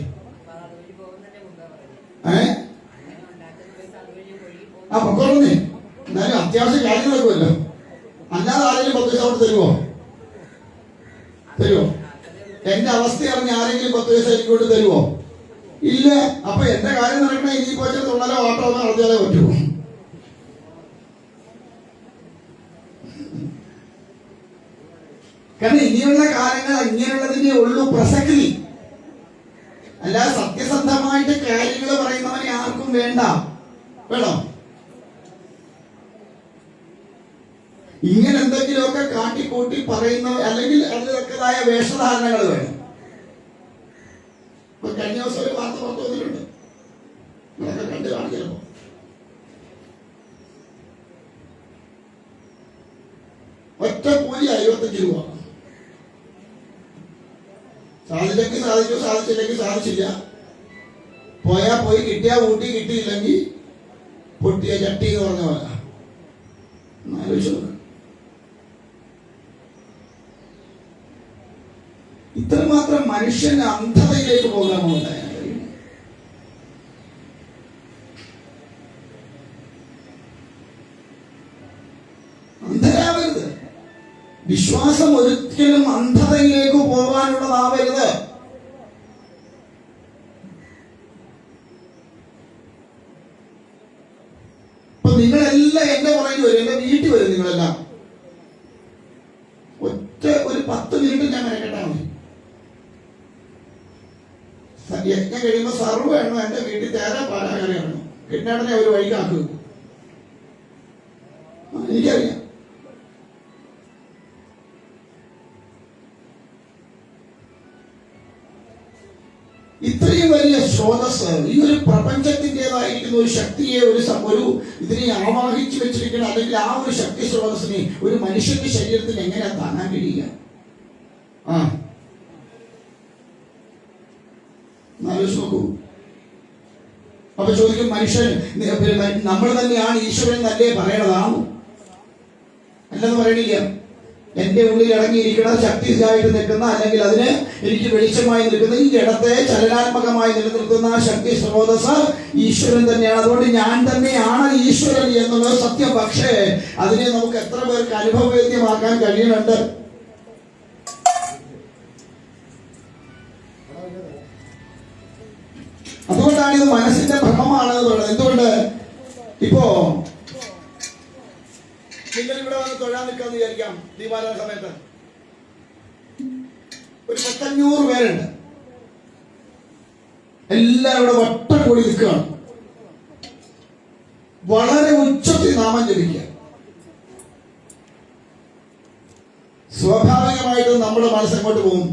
ആ പൊക്കോളന്നേ, എന്നാലും അത്യാവശ്യം കാര്യം നടക്കുമല്ലോ. അല്ലാതെ ആരെങ്കിലും 10 പൈസ അവിടെ തരുമോ? എന്റെ അവസ്ഥ അറിഞ്ഞ് ആരെങ്കിലും 10 പൈസ എനിക്ക് കൊണ്ട് തരുമോ? ഇല്ല. അപ്പൊ എന്റെ കാര്യം നടക്കണേ ഇനിയിപ്പോ തുള്ളലോ ഓട്ടോ നടത്തിയാലേ പറ്റുമോ? കാരണം ഇനിയുള്ള കാലങ്ങൾ ഇങ്ങനെയുള്ളതിനെ ഉള്ളൂ പ്രസക്തി. അല്ല സത്യസന്ധമായിട്ട് കാര്യങ്ങൾ പറയുന്നവനെ ആർക്കും വേണ്ട. വേണോ? ഇങ്ങനെ എന്തെങ്കിലുമൊക്കെ കാട്ടിക്കൂട്ടി പറയുന്ന അല്ലെങ്കിൽ അതിനൊക്കെതായ വേഷധാരണങ്ങൾ വേണം. ഇപ്പൊ കഴിഞ്ഞ ദിവസം ഒരു വാർത്ത പുറത്തു വന്നിട്ടുണ്ട്, നിങ്ങളൊക്കെ കണ്ടു കാണിച്ചപ്പോ ഒറ്റ കൂലി 55 രൂപ. സാധിച്ചെങ്കിൽ സാധിച്ചു, സാധിച്ചില്ലെങ്കിൽ സാധിച്ചില്ല. പോയാ പോയി, കിട്ടിയാ ഊട്ടി, കിട്ടിയില്ലെങ്കിൽ പൊട്ടിയ ചട്ടി എന്ന് പറഞ്ഞ പോലെ. ആലോചിച്ചു, ഇത്രമാത്രം മനുഷ്യന് അന്ധതയിലേക്ക് പോകാമോ ഉണ്ടായ അന്ധരാവരുത്. വിശ്വാസം ഒരിക്കലും അന്ധതയിലേക്ക് പോകാനുള്ളതാവരുത്. ഇപ്പൊ നിങ്ങളെല്ലാം എന്റെ പുറകിൽ വരും, എന്റെ വീട്ടിൽ വരും. നിങ്ങളെല്ലാം ഒറ്റ ഒരു 10 മിനിറ്റ് ഞാൻ മെനക്കെട്ടാ മതി. യജ്ഞം കഴിയുമ്പോ സർവ്വ എണ്ണോ എന്റെ വീട്ടിൽ തേരാ പാലാകറിയാണ്. കിണ്ണടനെ ഒരു വഴിക്കാക്കുക. എനിക്കറിയാം. ഇത്രയും വലിയ സ്രോതസ്, ഈ ഒരു പ്രപഞ്ചത്തിൻ്റെതായിരിക്കുന്ന ഒരു ശക്തിയെ, ഒരു ഇതിനെ ആവാഹിച്ചു വെച്ചിരിക്കണം. അല്ലെങ്കിൽ ആ ഒരു ശക്തി സ്രോതസ്സിനെ ഒരു മനുഷ്യന്റെ ശരീരത്തിൽ എങ്ങനെ താങ്ങാൻ കഴിയുക? ആലോചിച്ച് നോക്കൂ. അപ്പൊ ചോദിക്കും, മനുഷ്യൻ നമ്മൾ തന്നെയാണ് ഈശ്വരൻ നല്ലേ പറയണതാണോ? അല്ലെന്ന് പറയണില്ല. എന്റെ ഉള്ളിൽ ഇറങ്ങിയിരിക്കുന്ന ശക്തിയായിട്ട് നിൽക്കുന്ന, അല്ലെങ്കിൽ അതിന് എനിക്ക് വെളിച്ചമായി നിൽക്കുന്ന, ഈ ജഡത്തെ ചലനാത്മകമായി നിലനിർത്തുന്ന ആ ശക്തി സ്രോതസ് ഈശ്വരൻ തന്നെയാണ്. അതുകൊണ്ട് ഞാൻ തന്നെയാണ് ഈശ്വരൻ എന്നുള്ളത് സത്യം. പക്ഷേ അതിനെ നമുക്ക് എത്ര പേർക്ക് അനുഭവവേദ്യമാക്കാൻ കഴിയുന്നുണ്ട്? അതുകൊണ്ടാണ് ഇത് മനസ്സിന്റെ ഭ്രമമാണെന്ന് പറയുന്നത്. എന്തുകൊണ്ട്? ഇപ്പോ നിങ്ങൾ ഇവിടെ വന്ന് തൊഴാൻ നിൽക്കാന്ന് വിചാരിക്കാം. ദീപാരാധന സമയത്ത് ഒരു 500 പേരുണ്ട്. എല്ലാവരും ഇവിടെ വട്ടം കൂടി നിൽക്കുകയാണ്. വളരെ ഉച്ചത്തിൽ നാമം ജപിക്കുക. സ്വാഭാവികമായിട്ട് നമ്മുടെ മനസ്സെങ്ങോട്ട് പോകും?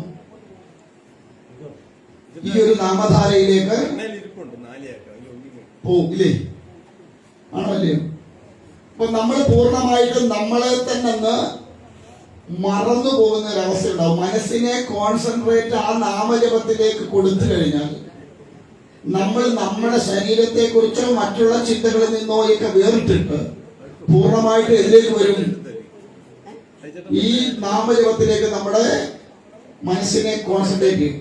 ഈ ഒരു നാമധാരയിലേക്ക് പോകില്ലേ? ആണോ അല്ലയോ? അപ്പൊ നമ്മൾ പൂർണ്ണമായിട്ടും നമ്മളെ തന്നെ മറന്നു പോകുന്ന ഒരവസ്ഥ ഉണ്ടാവും. മനസ്സിനെ കോൺസെൻട്രേറ്റ് ആ നാമജപത്തിലേക്ക് കൊടുത്തു കഴിഞ്ഞാൽ നമ്മൾ നമ്മുടെ ശരീരത്തെ കുറിച്ചോ മറ്റുള്ള ചിന്തകളിൽ നിന്നോ ഒക്കെ വേറിട്ടിട്ട് പൂർണ്ണമായിട്ട് ഇതിലേക്ക് വരും. ഈ നാമജപത്തിലേക്ക് നമ്മുടെ മനസ്സിനെ കോൺസെൻട്രേറ്റ് ചെയ്യും.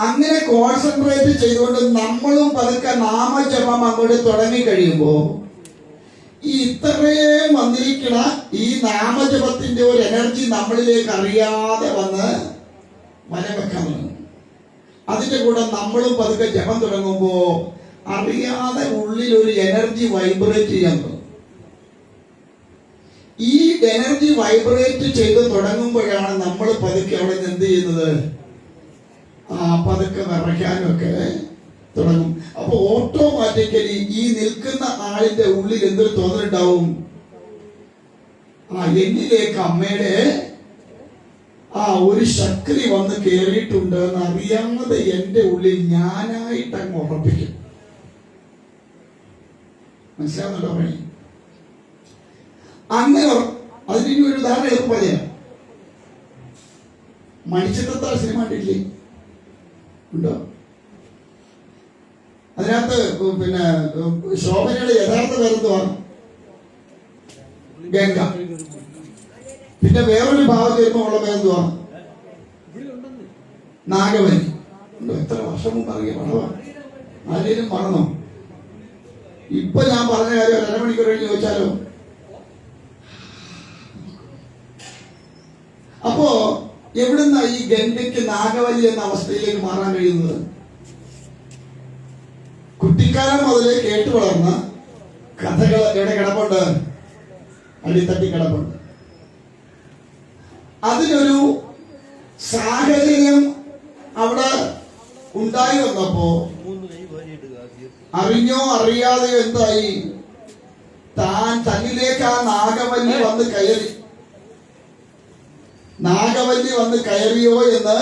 അങ്ങനെ കോൺസെൻട്രേറ്റ് ചെയ്തുകൊണ്ട് നമ്മളും പതുക്കെ നാമജപം അങ്ങോട്ട് തുടങ്ങി കഴിയുമ്പോ ഈ ഇത്രയും വന്നിരിക്കണ ഈ നാമജപത്തിന്റെ ഒരു എനർജി നമ്മളിലേക്ക് അറിയാതെ വന്ന് വലവെക്കാൻ തുടങ്ങും. അതിന്റെ കൂടെ നമ്മളും പതുക്കെ ജപം തുടങ്ങുമ്പോ അറിയാതെ ഉള്ളിൽ ഒരു എനർജി വൈബ്രേറ്റ് ചെയ്യാൻ തുടങ്ങും. ഈ എനർജി വൈബ്രേറ്റ് ചെയ്ത് തുടങ്ങുമ്പോഴാണ് നമ്മൾ പതുക്കെ അവിടെ നിന്ന് എന്ത് ചെയ്യുന്നത്? പതുക്കെ വിറയ്ക്കാനും ഒക്കെ തുടങ്ങും. അപ്പൊ ഓട്ടോമാറ്റിക്കലി ഈ നിൽക്കുന്ന ആളിന്റെ ഉള്ളിൽ എന്തൊരു തോന്നലുണ്ടാവും? എന്നിലേക്ക് അമ്മയുടെ ഒരു ശക്തി വന്ന് കേറിയിട്ടുണ്ട് എന്ന് അറിയാതെ എന്റെ ഉള്ളിൽ ഞാനായിട്ട് അങ്ങ് ഉറപ്പിക്കും. മനസ്സിലാവുന്നുണ്ടോ പണി? അങ്ങനെ അതിന് ഒരു ഉദാഹരണം എളുപ്പം പറയാം. മണിച്ചിത്രത്താഴ് സിനിമ കണ്ടില്ലേ? ഉണ്ടോ? അതിനകത്ത് പിന്നെ ശോഭനയുടെ യഥാർത്ഥ പേരെന്തുവാണ്? ഗംഗ. പിന്നെ വേറൊരു ഭാവം വരുമ്പോ ഉള്ള പേരെന്തുവാണ്? നാഗവനി. എത്ര വർഷം മുമ്പ് അറിയ പടമാണ്. ആരെയും മറന്നോ? ഇപ്പൊ ഞാൻ പറഞ്ഞ കാര്യം 1.5 മണിക്കൂർ കഴിഞ്ഞ് ചോദിച്ചാലോ? അപ്പോ എവിടുന്ന ഈ ഗംഗയ്ക്ക് നാഗവല്ലി എന്ന അവസ്ഥയിലേക്ക് മാറാൻ കഴിയുന്നത്? കുട്ടിക്കാലം മുതലേ കേട്ടു വളർന്ന കഥകൾ എവിടെ കിടപ്പുണ്ട്? അടിത്തട്ടി കിടപ്പുണ്ട്. അതിനൊരു സാഹചര്യം അവിടെ ഉണ്ടായി വന്നപ്പോ അറിഞ്ഞോ അറിയാതെയോ എന്തായി, തന്നിലേക്ക് ആ നാഗവല്ലി വന്ന് കയറി. നാഗവല്ലി വന്ന് കയറിയോ എന്ന്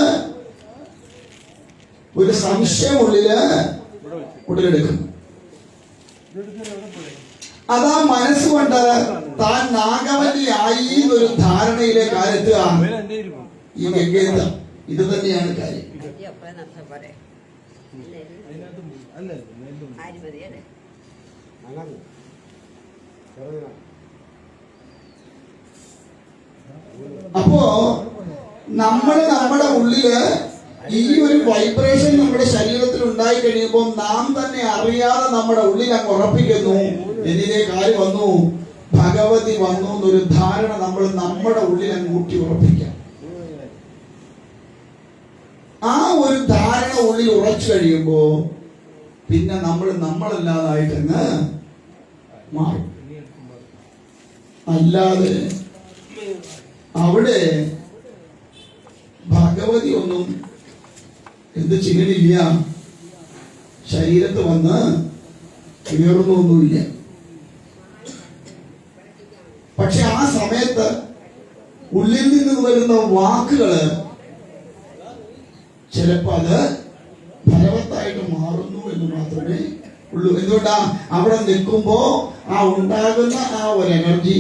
ഒരു സംശയം ഉടലെടുക്കുന്നു. അതാ മനസ്സുകൊണ്ട് താൻ നാഗവല്ലി ആയി എന്നൊരു ധാരണയിലേക്ക് ആരെത്തുക. ഈ ഗംഗേന്ദ ഇത് തന്നെയാണ് കാര്യം. അപ്പോ നമ്മുടെ ഉള്ളില് ഈ ഒരു വൈബ്രേഷൻ നമ്മുടെ ശരീരത്തിൽ ഉണ്ടായി കഴിയുമ്പോൾ നാം തന്നെ അറിയാതെ നമ്മുടെ ഉള്ളിൽ അങ്ങ് ഉറപ്പിക്കുന്നു, എന്നിലേക്ക് ആര് വന്നു? ഭഗവതി വന്നു എന്നൊരു ധാരണ നമ്മുടെ ഉള്ളിൽ അങ്ങ് ഊട്ടി ഉറപ്പിക്കാം. ആ ഒരു ധാരണ ഉള്ളിൽ ഉറച്ചു കഴിയുമ്പോ പിന്നെ നമ്മളല്ലാതായിട്ടങ്ങ് മാറും. അല്ലാതെ അവിടെ ഭഗവതി ഒന്നും എന്ത് ചെയ്യണില്ല, ശരീരത്ത് വന്ന് ഉയർന്നൊന്നുമില്ല. പക്ഷെ ആ സമയത്ത് ഉള്ളിൽ നിന്ന് വരുന്ന വാക്കുകള് ചിലപ്പോ അത് ഫലവത്തായിട്ട് മാറുന്നു എന്ന് മാത്രമേ ഉള്ളൂ. എന്തുകൊണ്ടാ? അവിടെ നിൽക്കുമ്പോ ആ ഉണ്ടാകുന്ന ആ ഒരു എനർജി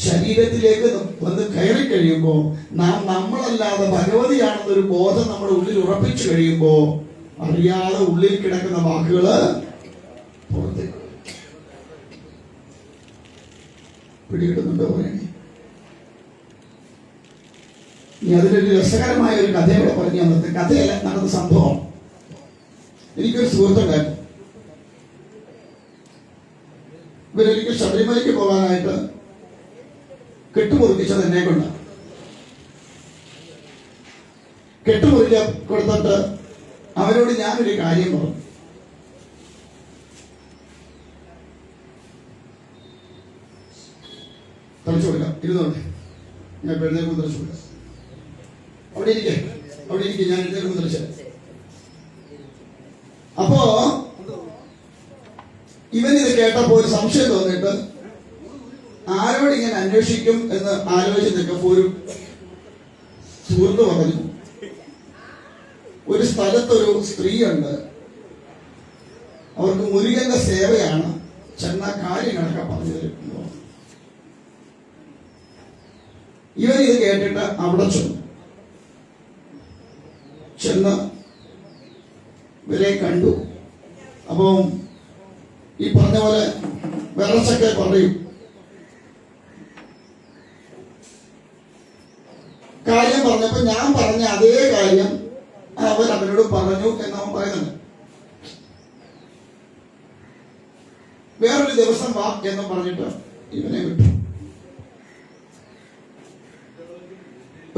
ശരീരത്തിലേക്ക് വന്ന് കയറി കഴിയുമ്പോ നമ്മളല്ലാതെ ഭഗവതിയാണെന്നൊരു ബോധം നമ്മുടെ ഉള്ളിൽ ഉറപ്പിച്ചു കഴിയുമ്പോ അറിയാതെ ഉള്ളിൽ കിടക്കുന്ന വാക്കുകള് പുറത്തേക്ക് പിടികിട്ടുന്നുണ്ടോ പറയണേ? ഇനി അതിലൊരു രസകരമായ ഒരു കഥയോടെ പറഞ്ഞു തന്നത്. കഥയല്ല, നടന്ന സംഭവം. എനിക്കൊരു സുഹൃത്തുണ്ടായിരുന്നു. ഇവരൊരിക്കൽ ശബരിമലയ്ക്ക് പോകാനായിട്ട് കെട്ടുമുറിപ്പിച്ചത് എന്നെ കൊണ്ടാണ്. കെട്ടുമുറിക്ക കൊടുത്തിട്ട് അവരോട് ഞാനൊരു കാര്യം പറഞ്ഞു. തെളിച്ചു കൊടുക്കാം, ഇരുന്നോട്ടെ, ഞാൻ എഴുന്നേൽക്കും തെളിച്ചു കൊടുക്കാം. അവിടെ ഇരിക്കെ, ഞാൻ എഴുന്നേൽക്കും തെളിച്ച. അപ്പോ ഇവനിത് കേട്ടപ്പോ ഒരു സംശയം തോന്നിയിട്ട് ആരോട് ഇങ്ങനെ അന്വേഷിക്കും എന്ന് ആലോചിച്ച് നിൽക്കുമ്പോൾ ഒരു സുഹൃത്ത് പറഞ്ഞു, ഒരു സ്ഥലത്തൊരു സ്ത്രീയുണ്ട്, അവർക്ക് മുരുകന്റെ സേവയാണ്, ചെന്ന കാര്യങ്ങളൊക്കെ പറഞ്ഞു തരുന്നു. ഇവൻ ഇത് കേട്ടിട്ട് അവിടെ ചെന്ന് ഇവരെ കണ്ടു. അപ്പം ഈ പറഞ്ഞ പോലെ വിറച്ചൊക്കെ പറയും. കാര്യം പറഞ്ഞപ്പോ ഞാൻ പറഞ്ഞ അതേ കാര്യം അവനോട് പറഞ്ഞു എന്നവൻ പറയുന്നുണ്ട്. വേറൊരു ദിവസം വാ എന്ന് പറഞ്ഞിട്ട് ഇവനെ വിട്ടു.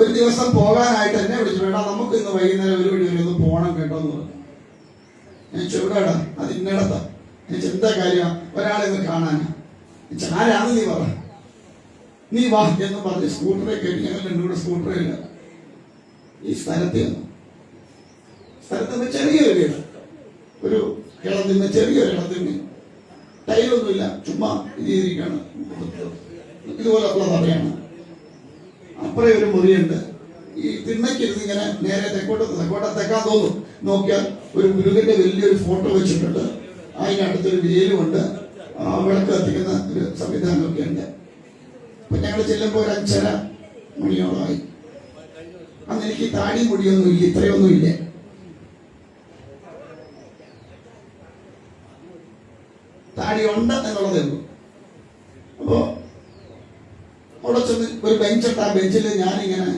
ഒരു ദിവസം പോകാനായിട്ട് എന്നെ വിളിച്ചു, വേണ്ട നമുക്ക് ഇന്ന് വൈകുന്നേരം ഒരു വഴി വരെ ഒന്ന് പോകണം കേട്ടോ എന്ന് പറഞ്ഞു. ഞാൻ ചുവടാടാ, അത് ഇന്നടത്താ. എന്താ കാര്യം? ഒരാളെ ഒന്ന് കാണാനാ. ആരാണ് നീ പറ, നീ വാ എന്ന് പറഞ്ഞ് സ്കൂട്ടറെ കയറ്റി. ഞങ്ങൾ രണ്ടും കൂടെ സ്കൂട്ടറില്ല ഈ സ്ഥലത്ത് ചെറിയൊരു വീട്, ഒരു കിളത്തിന്, ചെറിയൊരു കിളത്തിന്, ടൈലൊന്നുമില്ല, ചുമ്മാ ഇത് ചെയ്തിരിക്കുകയാണ്. ഇതുപോലെ പറയാണ്. അപ്പുറം ഒരു മുറിയുണ്ട്. ഈ തിണ്ണയ്ക്കിരുന്ന് ഇങ്ങനെ നേരെ തെക്കാൻ തോന്നും. നോക്കിയാൽ ഒരു മുരുകന്റെ വലിയൊരു ഫോട്ടോ വെച്ചിട്ടുണ്ട്. അതിനടുത്തൊരു വേലുമുണ്ട്. വിളക്ക് കത്തിക്കുന്ന ഒരു സംവിധാനമൊക്കെ ഉണ്ട്. അപ്പൊ ഞങ്ങൾ ചെല്ലുമ്പോൾ ഒരു 5:30 മണിയോളമായി. അന്ന് എനിക്ക് താടി മുടിയൊന്നും ഇല്ല, ഇത്രയൊന്നും ഇല്ല. താടി ഉണ്ട് എന്നുള്ളതേ ഉള്ളൂ. അപ്പോ അവിടെ ചെന്ന് ഒരു ബെഞ്ചിട്ട്, ആ ബെഞ്ചിൽ ഞാനിങ്ങനെ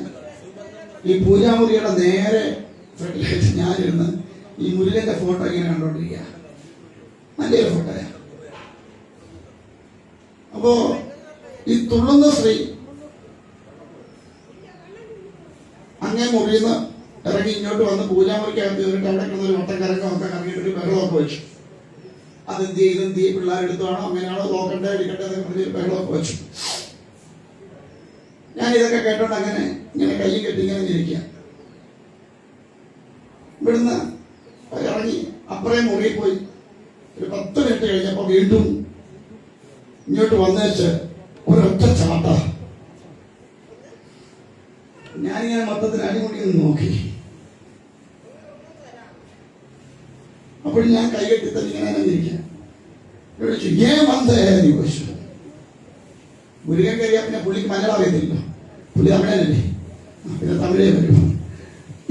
ഈ പൂജാമുറിയുടെ നേരെ ഫ്രണ്ടിലായിട്ട് ഞാനിരുന്ന് ഈ മുരുകന്റെ ഫോട്ടോ ഇങ്ങനെ കണ്ടോണ്ടിരിക്കുക. നല്ലൊരു ഫോട്ടോയാ. അപ്പോ ഈ തുള്ളുന്ന സ്ത്രീ അങ്ങേ മുറിയിൽ നിന്ന് ഇറങ്ങി ഇങ്ങോട്ട് വന്ന് പൂജാമുറിക്കകത്ത് കയറിയിട്ട് അവിടെ കിടന്നൊരു വട്ടക്കരക്കമൊക്കെ കറങ്ങിയിട്ടൊരു ബഹളമൊക്കെ വെച്ചു. അതെന്ത് ചെയ്ത് പിള്ളേരെടുത്താണോ അങ്ങനെയാണോ നോക്കണ്ടേ എടുക്കട്ടെ എന്നൊക്കെ പറഞ്ഞൊരു ബഹളമൊക്കെ വെച്ചു. ഞാൻ ഇതൊക്കെ കേട്ടോണ്ട് അങ്ങനെ ഇങ്ങനെ കൈ കെട്ടി ഇങ്ങനെ ഇരിക്കുക. ഇവിടുന്ന് ഇറങ്ങി അപ്പറേ മുറിയിൽ പോയി ഒരു 10 മിനിറ്റ് കഴിഞ്ഞപ്പോ വീണ്ടും ഇങ്ങോട്ട് വന്നേച്ച് ഒരൊറ്റ ചാട്ട. ഞാനിങ്ങനെ മൊത്തത്തിൽ അടിമുടി ഒന്ന് നോക്കി. അപ്പോൾ ഞാൻ കൈ കെട്ടി തന്നെ ഇങ്ങനെ ഇരിക്കുക. ചോദിച്ചു ഏൻ വന്നേ ചോദിച്ചു. മുരുകൻ കയറിയാ പിന്നെ പുള്ളിക്ക് മലയാളം അറിയത്തില്ല, പുള്ളി തമിഴനല്ലേ, പിന്നെ തമിഴേ വരും.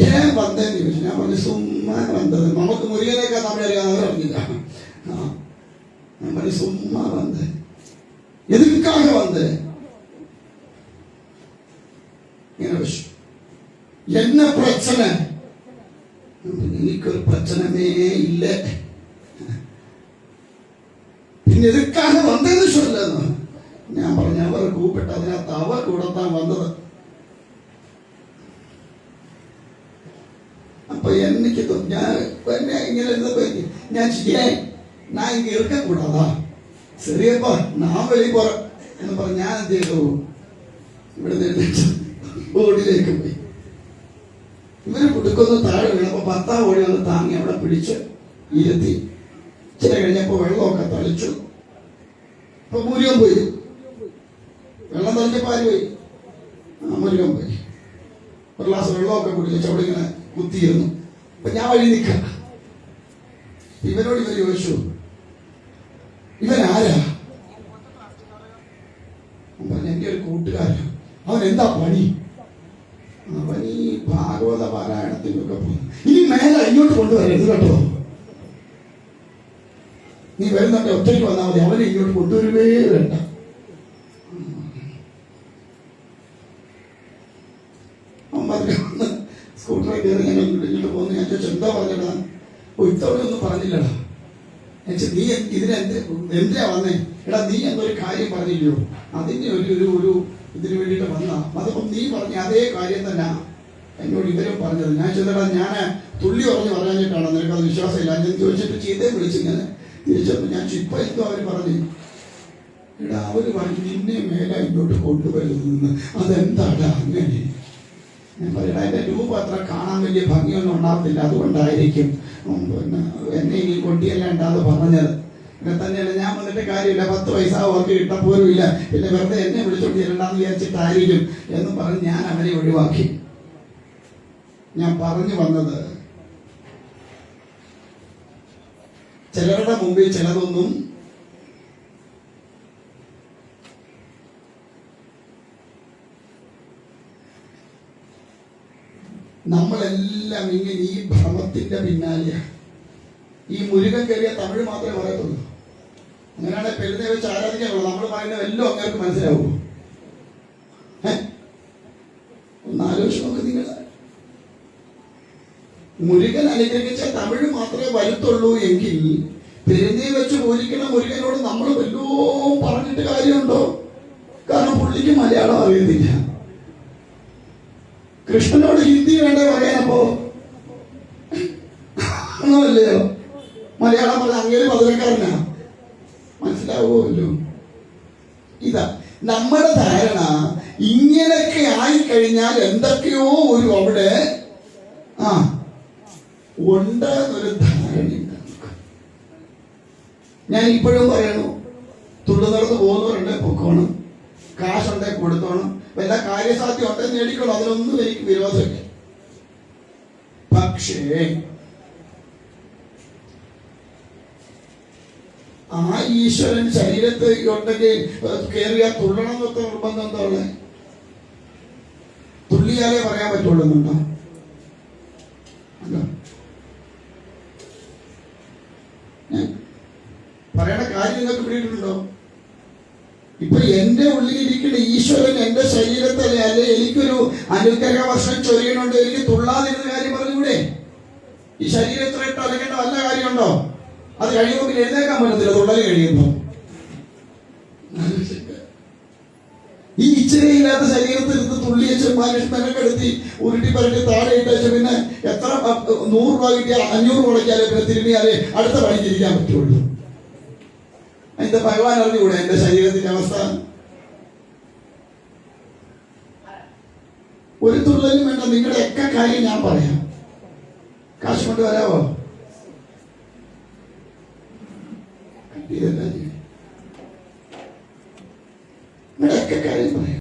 ഏൻ വന്നേന്ന് ചോദിച്ചു. ഞാൻ പറഞ്ഞു സുമ്മാ വന്നത്, നമുക്ക് മുരുകനേക്കാ തമിഴ് അറിയാതെ അറിഞ്ഞില്ല. ഞാൻ പറഞ്ഞു സുമ്മാ വന്നേ, എതുക്കാக വന്നേ ഇങ്ങനെ വെച്ചു. എന്നെ പ്രശ്ന, എനിക്കൊരു പ്രശ്നമേ ഇല്ല, പിന്നെ എതുക്കാக വന്നതെന്ന് ചൊല്ലെന്ന് ഞാൻ പറഞ്ഞു. അവർ കൂപ്പിട്ട് അതിനകത്ത് അവർ കൂടത്താൻ വന്നത്. അപ്പൊ എനിക്ക് ഞാൻ എന്നെ ഇങ്ങനെ ഇരുന്നപ്പോ ഞാൻ ചെയ്യാൻ ഞാൻ ഇങ്ങ ഇരിക്കക്കൂടാതാ, ചെറിയപ്പോ നാ വെളി പോറ എന്ന് പറഞ്ഞ് ഞാൻ എന്ത് ചെയ്തു, ഇവിടെ ഓടിയിലേക്ക് പോയി. ഇവര് കുടുക്കൊന്ന് താഴെ വീണപ്പോ 10 ഓടി വന്ന് താങ്ങി അവിടെ പിടിച്ച് ഇരുത്തി. ചില കഴിഞ്ഞപ്പോ വെള്ളമൊക്കെ തളിച്ചു. ഇപ്പൊ മുരുകൻ പോയി, വെള്ളം തളിച്ചപ്പോ ആര് പോയി? മുരുകൻ പോയി. ഒരു ഗ്ലാസ് വെള്ളമൊക്കെ കുടിച്ചു അവിടെ ഇങ്ങനെ കുത്തിയിരുന്നു. അപ്പൊ ഞാൻ വഴി നിൽക്ക. ഇവനോട് ഇവർ ചോദിച്ചു ഇവൻ ആരാ? പറഞ്ഞു എന്റെ ഒരു കൂട്ടുകാരൻ. അവൻ എന്താ പണി? അവൻ ഈ ഭാഗവത പാരായണത്തിനൊക്കെ പോകുന്നു. ഇനി മേലെ ഇങ്ങോട്ട് കൊണ്ടുവരരുത് കേട്ടോ, നീ വരുന്നുണ്ടെ ഒറ്റയ്ക്ക് വന്നാൽ മതി, അവനെ ഇങ്ങോട്ട് കൊണ്ടുവരുവേ വേണ്ട. സ്കൂട്ടറിൽ കയറി ഞാൻ ഇങ്ങോട്ട് പോകുന്നു. ഞാൻ ചോദിച്ചു എന്താ പറഞ്ഞടാ? ഇത്തവണ ഒന്നും പറഞ്ഞില്ലടാ. നീ എന്തിനാ വന്നേ? എടാ നീ എന്തൊരു കാര്യം പറഞ്ഞില്ലയോ, അതിന്റെ ഒരു ഇതിനു വേണ്ടിയിട്ട് വന്ന. അതിപ്പം നീ പറഞ്ഞ അതേ കാര്യം തന്നെ എന്നോട് ഇവരും പറഞ്ഞത്. ഞാൻ ചെന്നടാ ഞാൻ തുള്ളി പറഞ്ഞിട്ടാണോ നിനക്കത് വിശ്വാസമില്ല? ഞാൻ ചോദിച്ചിട്ട് ചീത്തയെ വിളിച്ചിങ്ങനെ തിരിച്ചപ്പോ ഞാൻ ഇപ്പൊ എന്തോ അവര് പറഞ്ഞു, എടാ അവര് പറഞ്ഞു നിന്നെ മേലെ ഇങ്ങോട്ട് കൊണ്ടുവരുന്നു. അതെന്താടാ അങ്ങനെ? ഞാൻ പറയടാ എന്റെ രൂപ അത്ര കാണാൻ വലിയ ഭംഗിയൊന്നും ഉണ്ടാകത്തില്ല, അതുകൊണ്ടായിരിക്കും പിന്നെ എന്നെ ഇനി കൊണ്ടിയല്ലാണ്ട് പറഞ്ഞത്. ഇവിടെ തന്നെയല്ല ഞാൻ വന്നിട്ട് കാര്യമില്ല, 10 പൈസ അവർക്ക് കിട്ടപ്പോലും ഇല്ല, പിന്നെ വെറുതെ എന്നെ വിളിച്ചോണ്ട് ചെല്ലണ്ടെന്ന് വിചാരിച്ചിട്ടായിരിക്കും എന്ന് പറഞ്ഞ് ഞാൻ അവരെ ഒഴിവാക്കി. ഞാൻ പറഞ്ഞു വന്നത്, ചിലരുടെ മുമ്പിൽ ചിലതൊന്നും നമ്മളെല്ലാം ഇങ്ങനെ ഈ ഭ്രമത്തിന്റെ പിന്നാലെ. ഈ മുരുകൻ കയറിയ തമിഴ് മാത്രമേ പറയത്തുള്ളൂ. അങ്ങനെയാണെങ്കിൽ പെരുന്നെ വെച്ച് ആരാധിക്കാനുള്ളൂ. നമ്മൾ പറയുന്നത് എല്ലാം അങ്ങേർക്ക് മനസ്സിലാവൂ. ഒന്ന് ആലോചിച്ച് നോക്ക് നിങ്ങൾ. മുരുകൻ അനുഗ്രഹിച്ച തമിഴ് മാത്രമേ വരുത്തുള്ളൂ എങ്കിൽ പെരുന്നെ വെച്ച് പൂജിക്കുന്ന മുരുകനോട് നമ്മൾ വല്ലതും പറഞ്ഞിട്ട് കാര്യമുണ്ടോ? കാരണം പുള്ളിക്ക് മലയാളം അറിയത്തില്ല. കൃഷ്ണനോട് ഹിന്ദി വേണ്ടേ പറയാനപ്പോ? ഒന്നുമല്ലയോ? മലയാളം പറഞ്ഞ അങ്ങേര് പതിനക്കാരനാ, മനസ്സിലാവുമല്ലോ. ഇതാ നമ്മുടെ ധാരണ. ഇങ്ങനെയൊക്കെ ആയിക്കഴിഞ്ഞാൽ എന്തൊക്കെയോ ഒരു അവിടെ ഉണ്ട് എന്നൊരു ധാരണയുണ്ട്. ഞാൻ ഇപ്പോഴും പറയണു, തുള്ളു നടന്ന് പോകുന്നവരുണ്ട് പൊക്കോണം, കാശുണ്ടെ കൊടുത്തോണം, വല്ല കാര്യസാധ്യം ഉണ്ടെന്ന് നേടിക്കണം, അതിലൊന്നും എനിക്ക് വിരോധമില്ല. പക്ഷേ ആ ഈശ്വരൻ ശരീരത്ത് ഉണ്ടെങ്കിൽ കയറിയാ തുള്ളണം എന്നൊക്കെ നിർബന്ധം എന്താണ്? തുള്ളിയാലേ പറയാൻ പറ്റുള്ളൂന്നുണ്ടോ? പറയണ കാര്യം നിങ്ങൾക്ക് പിടിയിട്ടുണ്ടോ? ഇപ്പൊ എന്റെ ഉള്ളിലിരിക്കുന്ന ഈശ്വരൻ എന്റെ ശരീരത്തല്ലേ, അല്ലെ എനിക്കൊരു അനുഗ്രഹ വർഷം ചൊരിയണുണ്ട്, എനിക്ക് തുള്ളാതിരുന്ന കാര്യം പറഞ്ഞൂടെ? ഈ ശരീരത്തിൽ ഇട്ട് അലക്കേണ്ട വല്ല കാര്യമുണ്ടോ? അത് കഴിയുമ്പോൾ പിന്നെ എഴുന്നേക്കാൻ പറ്റത്തില്ല തുള്ളൽ കഴിയുമ്പോ. ഈ ഇച്ചിരയില്ലാത്ത ശരീരത്തിൽ നിന്ന് തുള്ളിയച്ച് മെനക്കെടുത്തി ഉരുട്ടി പരട്ടി താഴെ ഇട്ടച്ച് പിന്നെ എത്ര 100 രൂപ കിട്ടിയാൽ 500 മുടക്കിയാലേ പിന്നെ തിരുമിയാലേ അടുത്ത പണിക്കിരിക്കാൻ പറ്റുള്ളൂ. അതിന്റെ ഭഗവാൻ അറിഞ്ഞുകൂടെ എന്റെ ശരീരത്തിന്റെ അവസ്ഥ? ഒരു തുള്ളലും വേണ്ട, നിങ്ങളുടെ ഒക്കെ കാര്യം ഞാൻ പറയാം. കാശ് കൊണ്ട് വരാവോ? നിങ്ങളുടെ ഒക്കെ കാര്യം പറയാം.